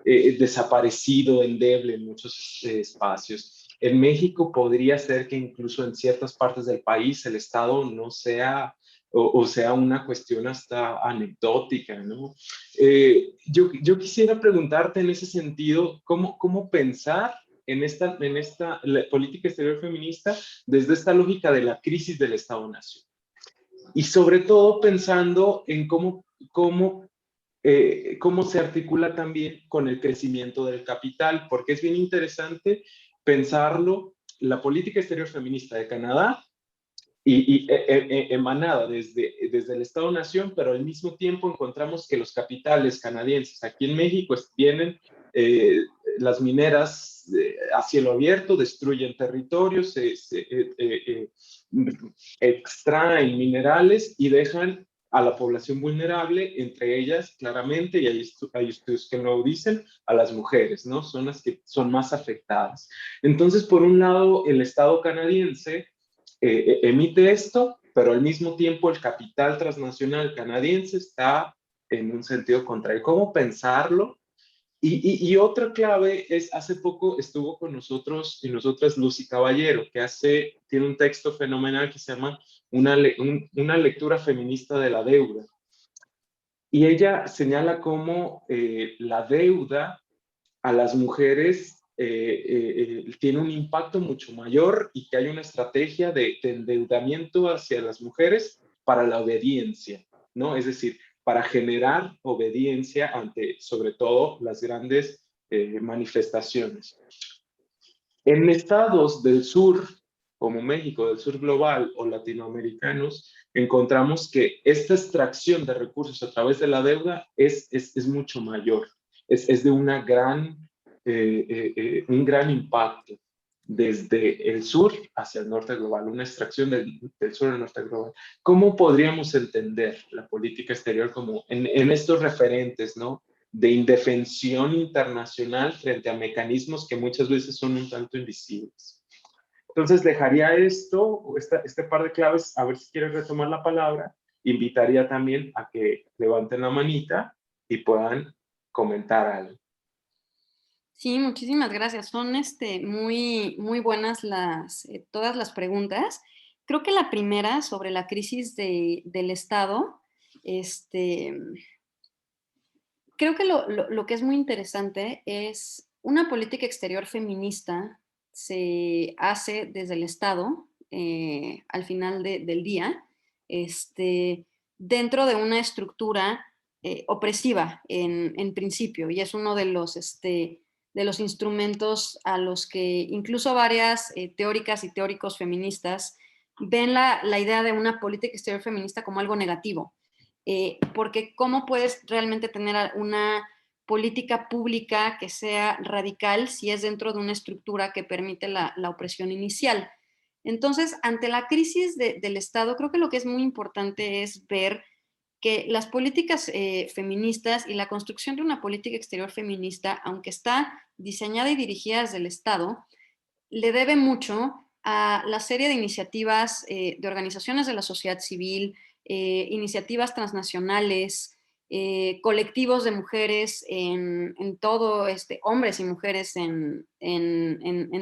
desaparecido, endeble en muchos espacios. En México podría ser que incluso en ciertas partes del país el Estado no sea o sea una cuestión hasta anecdótica, ¿no? Yo quisiera preguntarte en ese sentido, ¿cómo pensar en esta política exterior feminista desde esta lógica de la crisis del Estado-Nación? Y sobre todo pensando en cómo se articula también con el crecimiento del capital, porque es bien interesante pensarlo, la política exterior feminista de Canadá emanada desde el Estado-Nación, pero al mismo tiempo encontramos que los capitales canadienses aquí en México vienen las mineras a cielo abierto, destruyen territorios, extraen minerales y dejan a la población vulnerable, entre ellas claramente, y hay estudios que lo dicen, a las mujeres, ¿no? Son las que son más afectadas. Entonces, por un lado, el Estado canadiense emite esto, pero al mismo tiempo el capital transnacional canadiense está en un sentido contrario. ¿Cómo pensarlo? Y otra clave es, hace poco estuvo con nosotros y nosotras Lucy Caballero, que tiene un texto fenomenal que se llama una lectura feminista de la deuda. Y ella señala cómo la deuda a las mujeres tiene un impacto mucho mayor y que hay una estrategia de endeudamiento hacia las mujeres para la obediencia, ¿no? Es decir, para generar obediencia ante, sobre todo, las grandes manifestaciones. En estados del sur, como México, del sur global o latinoamericanos, encontramos que esta extracción de recursos a través de la deuda es mucho mayor, es de un gran impacto desde el sur hacia el norte global, una extracción del sur al norte global. ¿Cómo podríamos entender la política exterior como en estos referentes, ¿no? De indefensión internacional frente a mecanismos que muchas veces son un tanto invisibles? Entonces dejaría este par de claves, a ver si quieres retomar la palabra. Invitaría también a que levanten la manita y puedan comentar algo. Sí, muchísimas gracias. Son muy, muy buenas todas las preguntas. Creo que la primera sobre la crisis del Estado, este, creo que lo que es muy interesante es una política exterior feminista se hace desde el Estado al final del día, dentro de una estructura opresiva en principio, y es uno de los instrumentos a los que incluso varias teóricas y teóricos feministas ven la idea de una política exterior feminista como algo negativo. Porque ¿cómo puedes realmente tener una política pública que sea radical si es dentro de una estructura que permite la opresión inicial? Entonces, ante la crisis del Estado, creo que lo que es muy importante es ver que las políticas feministas y la construcción de una política exterior feminista, aunque está diseñada y dirigida desde el Estado, le debe mucho a la serie de iniciativas de organizaciones de la sociedad civil, iniciativas transnacionales, colectivos de mujeres en todo, hombres y mujeres en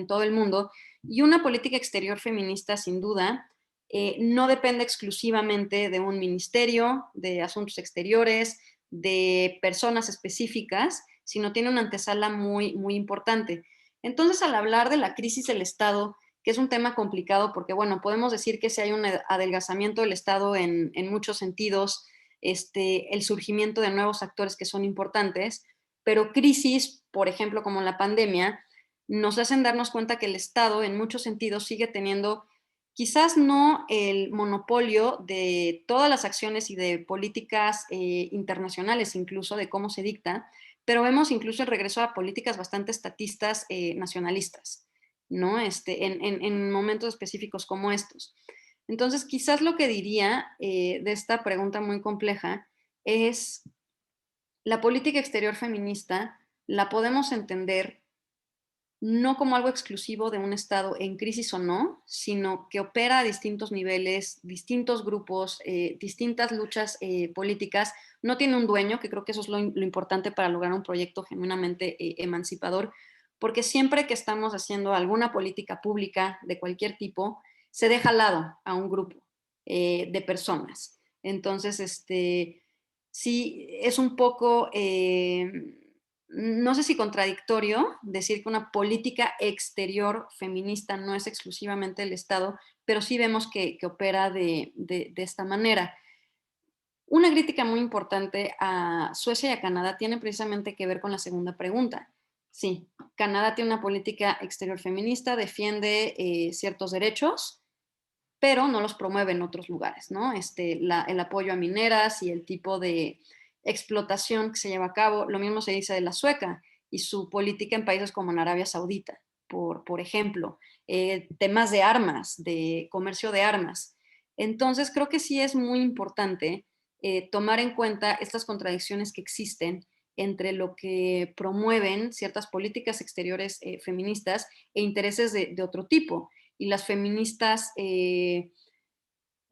todo el mundo, y una política exterior feminista, sin duda, no depende exclusivamente de un ministerio, de asuntos exteriores, de personas específicas, sino tiene una antesala muy, muy importante. Entonces, al hablar de la crisis del Estado, que es un tema complicado porque, bueno, podemos decir que si hay un adelgazamiento del Estado en muchos sentidos, el surgimiento de nuevos actores que son importantes, pero crisis, por ejemplo, como la pandemia, nos hacen darnos cuenta que el Estado en muchos sentidos sigue teniendo quizás no el monopolio de todas las acciones y de políticas internacionales, incluso de cómo se dicta, pero vemos incluso el regreso a políticas bastante estatistas nacionalistas, ¿no? En momentos específicos como estos. Entonces, quizás lo que diría de esta pregunta muy compleja es la política exterior feminista la podemos entender no como algo exclusivo de un Estado en crisis o no, sino que opera a distintos niveles, distintos grupos, distintas luchas políticas. No tiene un dueño, que creo que eso es lo importante para lograr un proyecto genuinamente emancipador, porque siempre que estamos haciendo alguna política pública de cualquier tipo, se deja al lado a un grupo de personas. Entonces, sí, es un poco no sé si contradictorio decir que una política exterior feminista no es exclusivamente el Estado, pero sí vemos que opera de esta manera. Una crítica muy importante a Suecia y a Canadá tiene precisamente que ver con la segunda pregunta. Sí, Canadá tiene una política exterior feminista, defiende ciertos derechos, pero no los promueve en otros lugares, ¿no? El apoyo a mineras y el tipo de explotación que se lleva a cabo, lo mismo se dice de la sueca y su política en países como en Arabia Saudita, por ejemplo, temas de armas, de comercio de armas. Entonces, creo que sí es muy importante tomar en cuenta estas contradicciones que existen entre lo que promueven ciertas políticas exteriores feministas e intereses de otro tipo. Y las feministas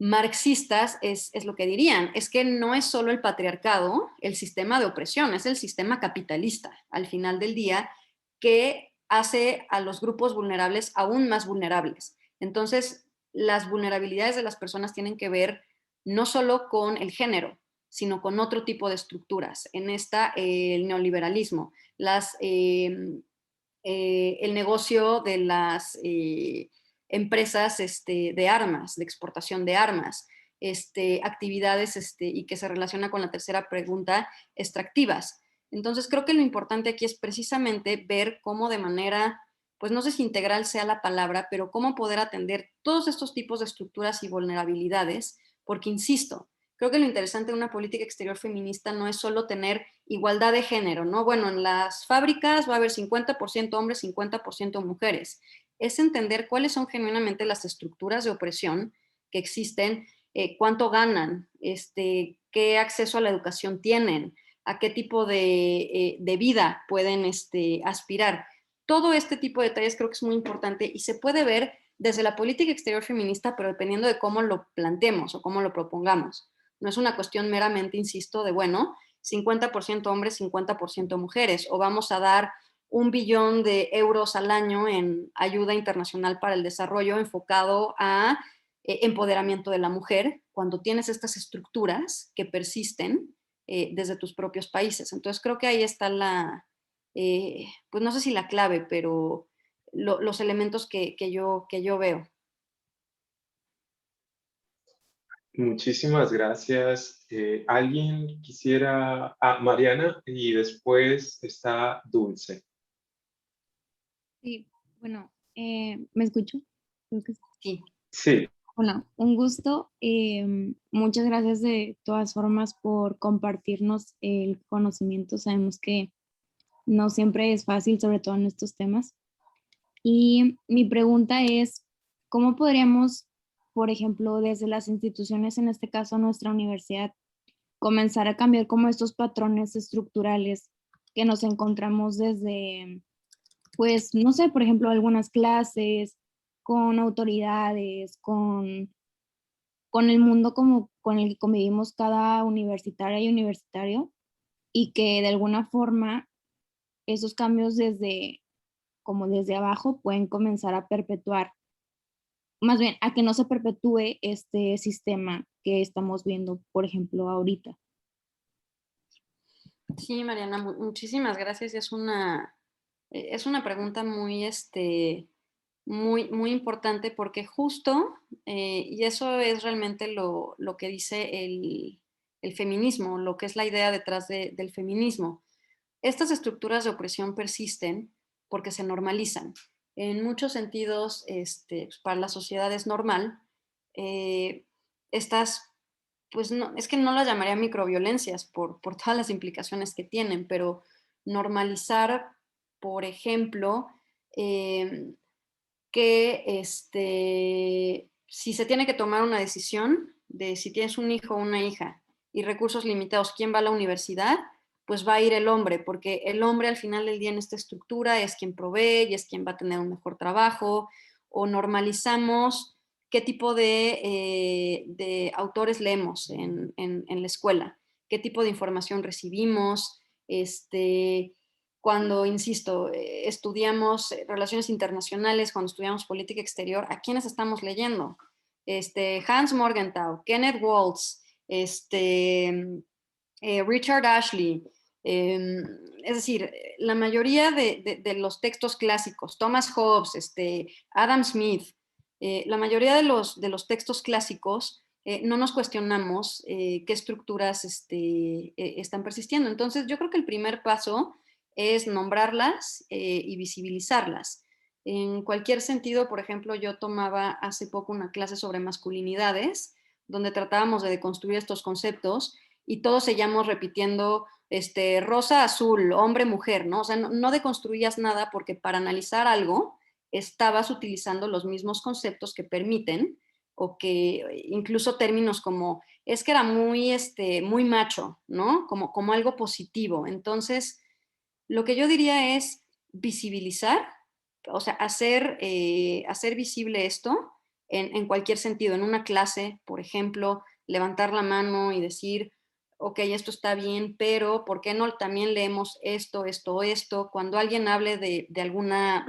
marxistas es lo que dirían, es que no es solo el patriarcado, el sistema de opresión, es el sistema capitalista, al final del día, que hace a los grupos vulnerables aún más vulnerables. Entonces, las vulnerabilidades de las personas tienen que ver no solo con el género, sino con otro tipo de estructuras. En esta, el neoliberalismo, el negocio de las empresas de armas, de exportación de armas, actividades y que se relaciona con la tercera pregunta, extractivas. Entonces creo que lo importante aquí es precisamente ver cómo de manera, pues no sé si integral sea la palabra, pero cómo poder atender todos estos tipos de estructuras y vulnerabilidades, porque insisto, creo que lo interesante de una política exterior feminista no es solo tener igualdad de género, ¿no? Bueno, en las fábricas va a haber 50% hombres, 50% mujeres. Es entender cuáles son genuinamente las estructuras de opresión que existen, cuánto ganan, qué acceso a la educación tienen, a qué tipo de vida pueden aspirar. Todo este tipo de detalles creo que es muy importante y se puede ver desde la política exterior feminista, pero dependiendo de cómo lo planteemos o cómo lo propongamos. No es una cuestión meramente, insisto, de, bueno, 50% hombres, 50% mujeres, o vamos a dar 1 billón de euros al año en ayuda internacional para el desarrollo enfocado a empoderamiento de la mujer, cuando tienes estas estructuras que persisten desde tus propios países. Entonces creo que ahí está pues no sé si la clave, pero los elementos que yo veo. Muchísimas gracias. ¿Alguien quisiera? Ah, Mariana, y después está Dulce. Sí, bueno, ¿me escucho? Creo que sí. Sí. Sí, Hola, un gusto. Muchas gracias de todas formas por compartirnos el conocimiento. Sabemos que no siempre es fácil, sobre todo en estos temas. Y mi pregunta es, ¿cómo podríamos, por ejemplo, desde las instituciones, en este caso nuestra universidad, comenzar a cambiar como estos patrones estructurales que nos encontramos desde, pues, no sé, por ejemplo, algunas clases, con autoridades, con el mundo como con el que convivimos cada universitaria y universitario, y que de alguna forma esos cambios desde, como desde abajo, pueden comenzar a perpetuar, más bien a que no se perpetúe este sistema que estamos viendo, por ejemplo, ahorita. Sí, Mariana, muchísimas gracias. Es una pregunta muy importante porque justo, y eso es realmente lo que dice el feminismo, lo que es la idea detrás del feminismo. estas estructuras de opresión persisten porque se normalizan. En muchos sentidos, pues, para la sociedad es normal. Estas, pues no, es que no las llamaría microviolencias por todas las implicaciones que tienen, pero normalizar, por ejemplo, que si se tiene que tomar una decisión de si tienes un hijo o una hija y recursos limitados, ¿quién va a la universidad? Pues va a ir el hombre, porque el hombre al final del día en esta estructura es quien provee y es quien va a tener un mejor trabajo, o normalizamos qué tipo de autores leemos en la escuela, qué tipo de información recibimos, cuando, insisto, estudiamos relaciones internacionales, cuando estudiamos política exterior, ¿a quiénes estamos leyendo? Hans Morgenthau, Kenneth Waltz, Richard Ashley, es decir, la mayoría de los textos clásicos, Thomas Hobbes, Adam Smith, la mayoría de los textos clásicos no nos cuestionamos qué estructuras están persistiendo. Entonces, yo creo que el primer paso es nombrarlas y visibilizarlas. En cualquier sentido, por ejemplo, yo tomaba hace poco una clase sobre masculinidades, donde tratábamos de deconstruir estos conceptos y todos seguíamos repitiendo rosa, azul, hombre, mujer, ¿no? O sea, no deconstruías nada porque para analizar algo estabas utilizando los mismos conceptos que permiten o que incluso términos como es que era muy macho, ¿no? Como algo positivo. Entonces, lo que yo diría es visibilizar, o sea, hacer visible esto en cualquier sentido, en una clase, por ejemplo, levantar la mano y decir, ok, esto está bien, pero ¿por qué no también leemos esto, esto, esto? Cuando alguien hable de alguna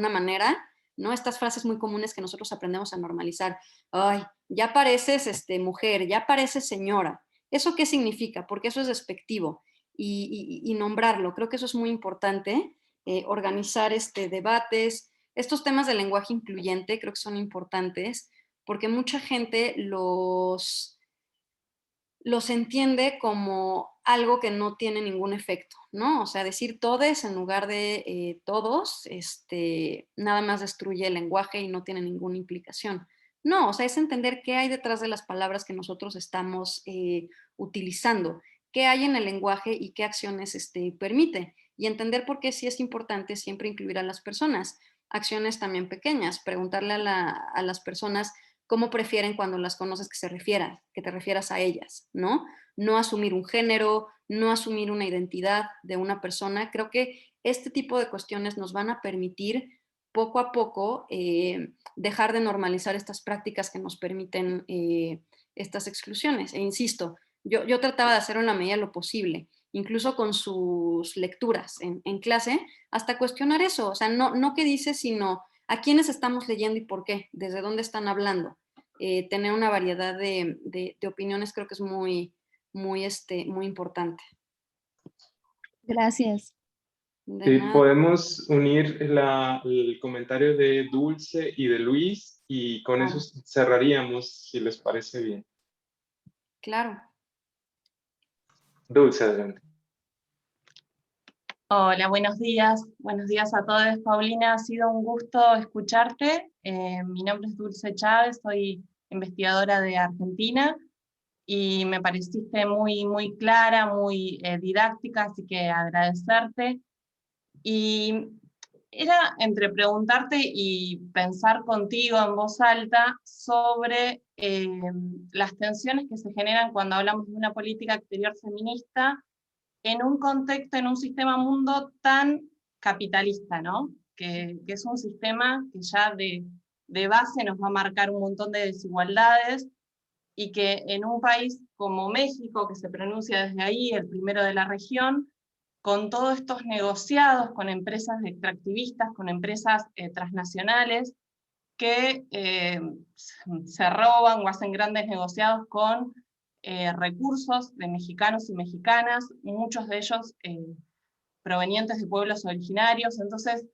manera, ¿no? Estas frases muy comunes que nosotros aprendemos a normalizar. Ay, ya pareces mujer, ya pareces señora. ¿Eso qué significa? Porque eso es despectivo y nombrarlo. Creo que eso es muy importante, organizar debates. Estos temas del lenguaje incluyente creo que son importantes porque mucha gente los entiende como algo que no tiene ningún efecto, ¿no? O sea, decir todes en lugar de todos, nada más destruye el lenguaje y no tiene ninguna implicación. No, o sea, es entender qué hay detrás de las palabras que nosotros estamos utilizando, qué hay en el lenguaje y qué acciones permite. Y entender por qué sí es importante siempre incluir a las personas. Acciones también pequeñas, preguntarle a las personas cómo prefieren cuando las conoces que te refieras a ellas, ¿no? No asumir un género, no asumir una identidad de una persona. Creo que este tipo de cuestiones nos van a permitir poco a poco dejar de normalizar estas prácticas que nos permiten estas exclusiones. E insisto, yo trataba de hacerlo en la medida de lo posible, incluso con sus lecturas en clase, hasta cuestionar eso, o sea, no qué dice, sino a quiénes estamos leyendo y por qué, desde dónde están hablando. Tener una variedad de opiniones creo que es muy importante. Gracias. De nada. Podemos unir el comentario de Dulce y de Luis y con eso Claro, cerraríamos, si les parece bien. claro. Dulce, adelante. Hola, buenos días. Buenos días a todos. Paulina, ha sido un gusto escucharte. Mi nombre es Dulce Chávez, soy investigadora de Argentina y me pareciste muy clara, muy didáctica, así que agradecerte. Y era entre preguntarte y pensar contigo en voz alta sobre las tensiones que se generan cuando hablamos de una política exterior feminista en un contexto, en un sistema mundo tan capitalista, ¿no? Que es un sistema que ya de base nos va a marcar un montón de desigualdades y que en un país como México, que se pronuncia desde ahí, el primero de la región, con todos estos negociados con empresas extractivistas, con empresas transnacionales, que se roban o hacen grandes negociados con recursos de mexicanos y mexicanas, muchos de ellos provenientes de pueblos originarios. Entonces,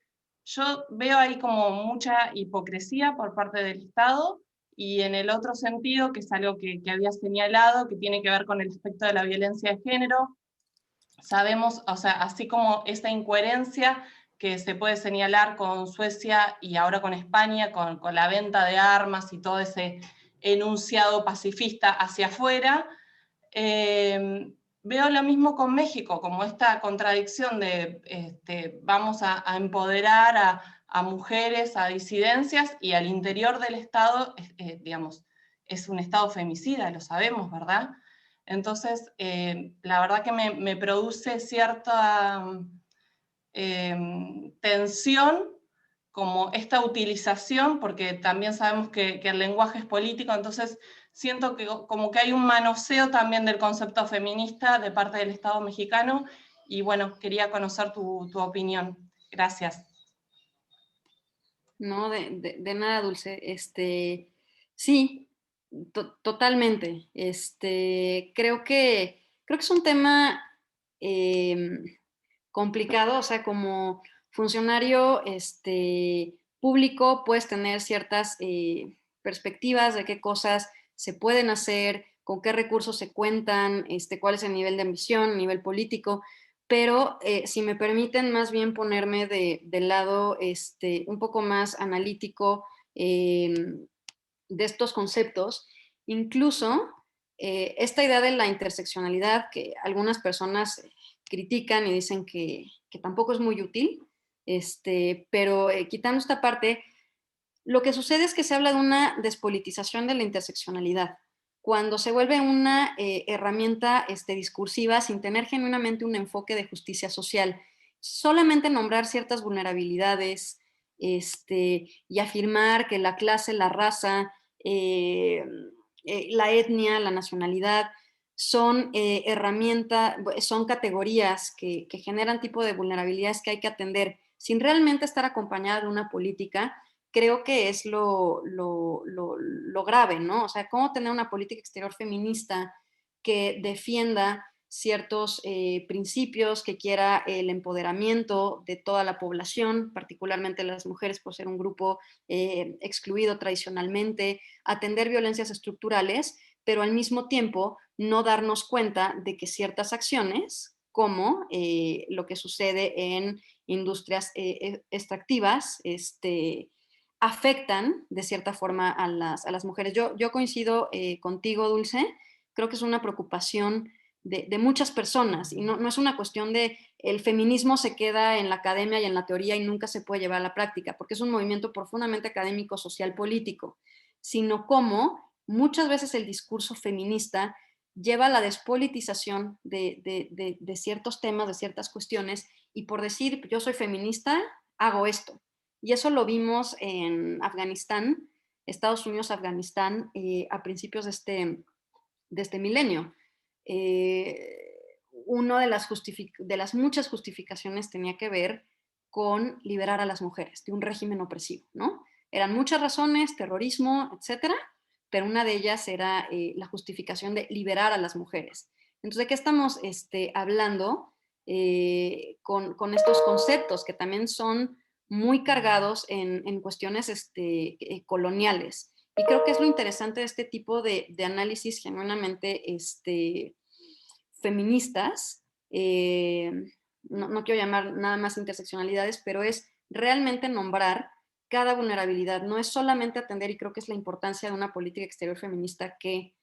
yo veo ahí como mucha hipocresía por parte del Estado, y en el otro sentido, que es algo que había señalado, que tiene que ver con el aspecto de la violencia de género, sabemos, o sea, así como esta incoherencia que se puede señalar con Suecia y ahora con España, con la venta de armas y todo ese enunciado pacifista hacia afuera, veo lo mismo con México, como esta contradicción de vamos a empoderar a mujeres, a disidencias, y al interior del Estado, digamos, es un Estado femicida, lo sabemos, ¿verdad? Entonces, la verdad que me produce cierta tensión como esta utilización, porque también sabemos que el lenguaje es político, entonces siento que como que hay un manoseo también del concepto feminista de parte del Estado mexicano, y bueno, quería conocer tu opinión. Gracias. No, de nada, Dulce. Sí, totalmente. Creo que es un tema complicado, o sea, como funcionario público puedes tener ciertas perspectivas de qué cosas se pueden hacer, con qué recursos se cuentan, cuál es el nivel de ambición, nivel político, pero si me permiten más bien ponerme del lado un poco más analítico de estos conceptos, incluso esta idea de la interseccionalidad que algunas personas critican y dicen que tampoco es muy útil, pero quitando esta parte, lo que sucede es que se habla de una despolitización de la interseccionalidad, cuando se vuelve una herramienta discursiva sin tener genuinamente un enfoque de justicia social. Solamente nombrar ciertas vulnerabilidades y afirmar que la clase, la raza, la etnia, la nacionalidad son son categorías que generan tipo de vulnerabilidades que hay que atender sin realmente estar acompañada de una política. Creo que es lo grave, ¿no? O sea, cómo tener una política exterior feminista que defienda ciertos principios, que quiera el empoderamiento de toda la población, particularmente las mujeres por ser un grupo excluido tradicionalmente, atender violencias estructurales, pero al mismo tiempo no darnos cuenta de que ciertas acciones, como lo que sucede en industrias extractivas, afectan de cierta forma a las mujeres. Yo coincido contigo, Dulce, creo que es una preocupación de muchas personas y no es una cuestión de el feminismo se queda en la academia y en la teoría y nunca se puede llevar a la práctica, porque es un movimiento profundamente académico, social, político, sino como muchas veces el discurso feminista lleva a la despolitización de ciertos temas, de ciertas cuestiones, y por decir yo soy feminista, hago esto. Y eso lo vimos en Afganistán, Estados Unidos, Afganistán, a principios de este milenio. Una de las muchas justificaciones tenía que ver con liberar a las mujeres de un régimen opresivo, ¿no? Eran muchas razones, terrorismo, etcétera, pero una de ellas era la justificación de liberar a las mujeres. Entonces, ¿de qué estamos hablando con estos conceptos que también son muy cargados en cuestiones coloniales? Y creo que es lo interesante de este tipo de análisis genuinamente feministas, no quiero llamar nada más interseccionalidades, pero es realmente nombrar cada vulnerabilidad. No es solamente atender, y creo que es la importancia de una política exterior feminista que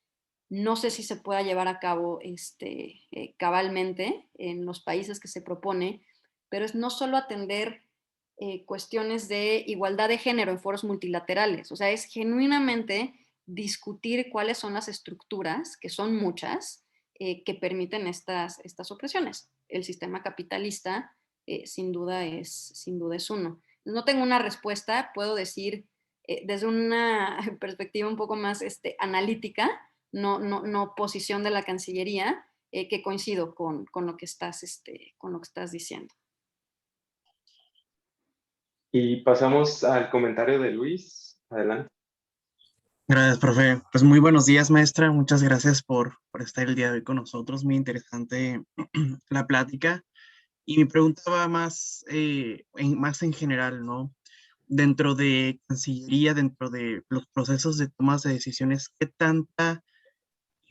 no sé si se pueda llevar a cabo cabalmente en los países que se propone, pero es no solo atender cuestiones de igualdad de género en foros multilaterales, o sea, es genuinamente discutir cuáles son las estructuras, que son muchas, que permiten estas opresiones. El sistema capitalista sin duda es uno. No tengo una respuesta, puedo decir desde una perspectiva un poco más analítica, no posición de la Cancillería, que coincido con lo que estás diciendo. Y pasamos al comentario de Luis. Adelante. Gracias, profe. Pues muy buenos días, maestra. Muchas gracias por estar el día de hoy con nosotros. Muy interesante la plática. Y mi pregunta va más en general, ¿no? Dentro de Cancillería, dentro de los procesos de tomas de decisiones, ¿qué tanta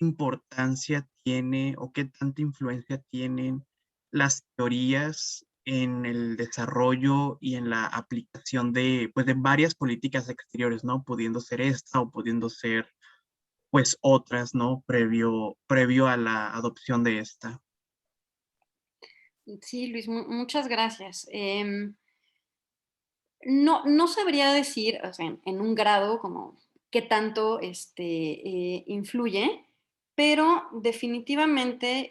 importancia tiene o qué tanta influencia tienen las teorías en el desarrollo y en la aplicación de, pues, de varias políticas exteriores, ¿no? Pudiendo ser esta o pudiendo ser, pues, otras, ¿no? Previo a la adopción de esta. Sí, Luis, muchas gracias. No sabría decir, o sea, en un grado como qué tanto influye, pero definitivamente,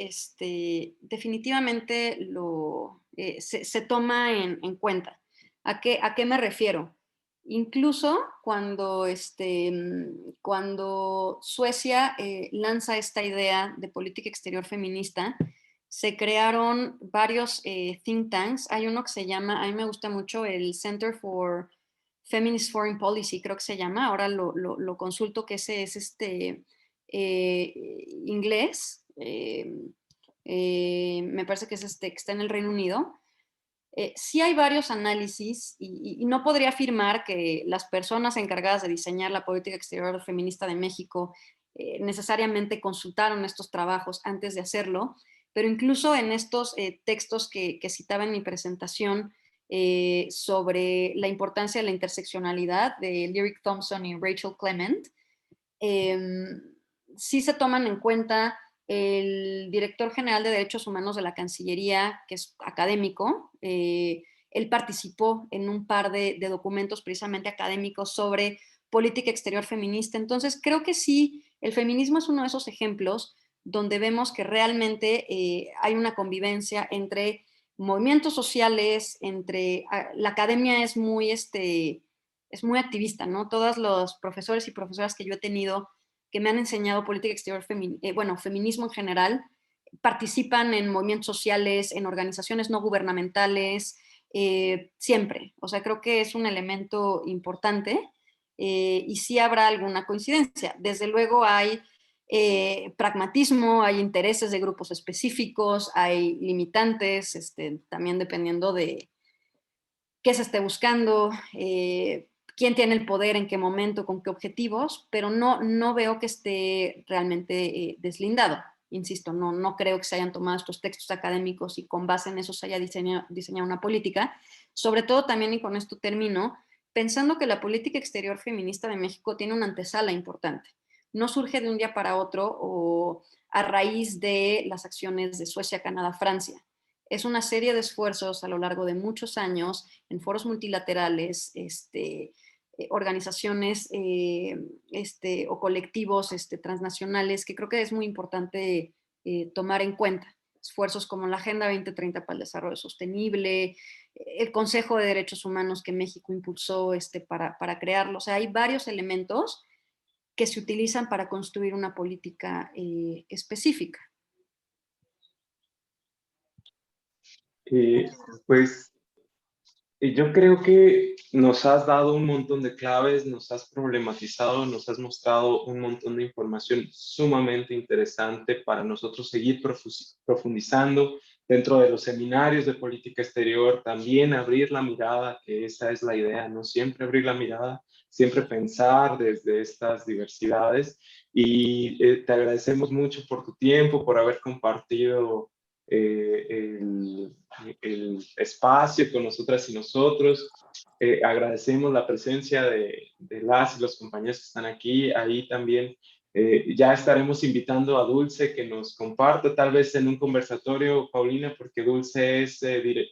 definitivamente se toma en cuenta. ¿A qué me refiero? Incluso cuando Suecia lanza esta idea de política exterior feminista, se crearon varios think tanks. Hay uno que se llama, a mí me gusta mucho, el Center for Feminist Foreign Policy, creo que se llama. Ahora lo consulto, que ese es inglés. Me parece que es que está en el Reino Unido. Sí hay varios análisis y no podría afirmar que las personas encargadas de diseñar la política exterior feminista de México necesariamente consultaron estos trabajos antes de hacerlo, pero incluso en estos textos que citaba en mi presentación sobre la importancia de la interseccionalidad de Lyric Thompson y Rachel Clement, sí se toman en cuenta. El director general de Derechos Humanos de la Cancillería, que es académico, él participó en un par de documentos precisamente académicos sobre política exterior feminista. Entonces, creo que sí, el feminismo es uno de esos ejemplos donde vemos que realmente hay una convivencia entre movimientos sociales, la academia es muy activista, ¿no? Todos los profesores y profesoras que yo he tenido que me han enseñado política exterior, feminismo en general, participan en movimientos sociales, en organizaciones no gubernamentales, siempre. O sea, creo que es un elemento importante y sí habrá alguna coincidencia. Desde luego hay pragmatismo, hay intereses de grupos específicos, hay limitantes, también dependiendo de qué se esté buscando, quién tiene el poder, en qué momento, con qué objetivos, pero no veo que esté realmente deslindado. Insisto, no creo que se hayan tomado estos textos académicos y con base en eso se haya diseñado una política. Sobre todo también, y con esto termino, pensando que la política exterior feminista de México tiene una antesala importante. No surge de un día para otro o a raíz de las acciones de Suecia, Canadá, Francia. Es una serie de esfuerzos a lo largo de muchos años en foros multilaterales, organizaciones o colectivos transnacionales, que creo que es muy importante tomar en cuenta. Esfuerzos como la Agenda 2030 para el Desarrollo Sostenible, el Consejo de Derechos Humanos que México impulsó para crearlo. O sea, hay varios elementos que se utilizan para construir una política específica. Pues yo creo que nos has dado un montón de claves, nos has problematizado, nos has mostrado un montón de información sumamente interesante para nosotros seguir profundizando dentro de los seminarios de política exterior, también abrir la mirada, que esa es la idea, no siempre abrir la mirada, siempre pensar desde estas diversidades. Y te agradecemos mucho por tu tiempo, por haber compartido el espacio con nosotras y nosotros. Agradecemos la presencia de las y los compañeros que están aquí. Ahí también ya estaremos invitando a Dulce que nos comparta tal vez en un conversatorio, Paulina, porque Dulce es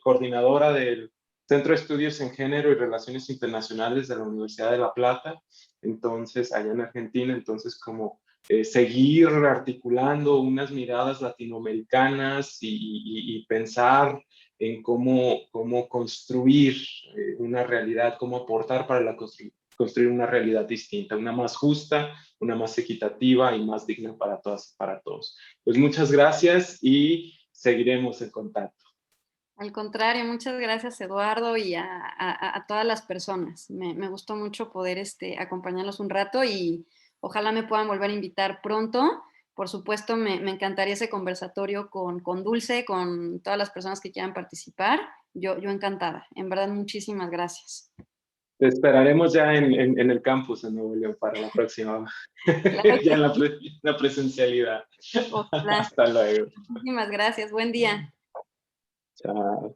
coordinadora del Centro de Estudios en Género y Relaciones Internacionales de la Universidad de La Plata, entonces allá en Argentina. Entonces, como seguir articulando unas miradas latinoamericanas y pensar en cómo construir una realidad, cómo aportar para construir una realidad distinta, una más justa, una más equitativa y más digna para todas y para todos. Pues muchas gracias y seguiremos en contacto. Al contrario, muchas gracias, Eduardo, y a todas las personas. Me gustó mucho poder acompañarlos un rato y ojalá me puedan volver a invitar pronto. Por supuesto, me encantaría ese conversatorio con Dulce, con todas las personas que quieran participar. Yo encantada. En verdad, muchísimas gracias. Te esperaremos ya en el campus en Nuevo León para la próxima, Claro ya en la presencialidad. Ojalá. Hasta luego. Muchísimas gracias. Buen día. Chao.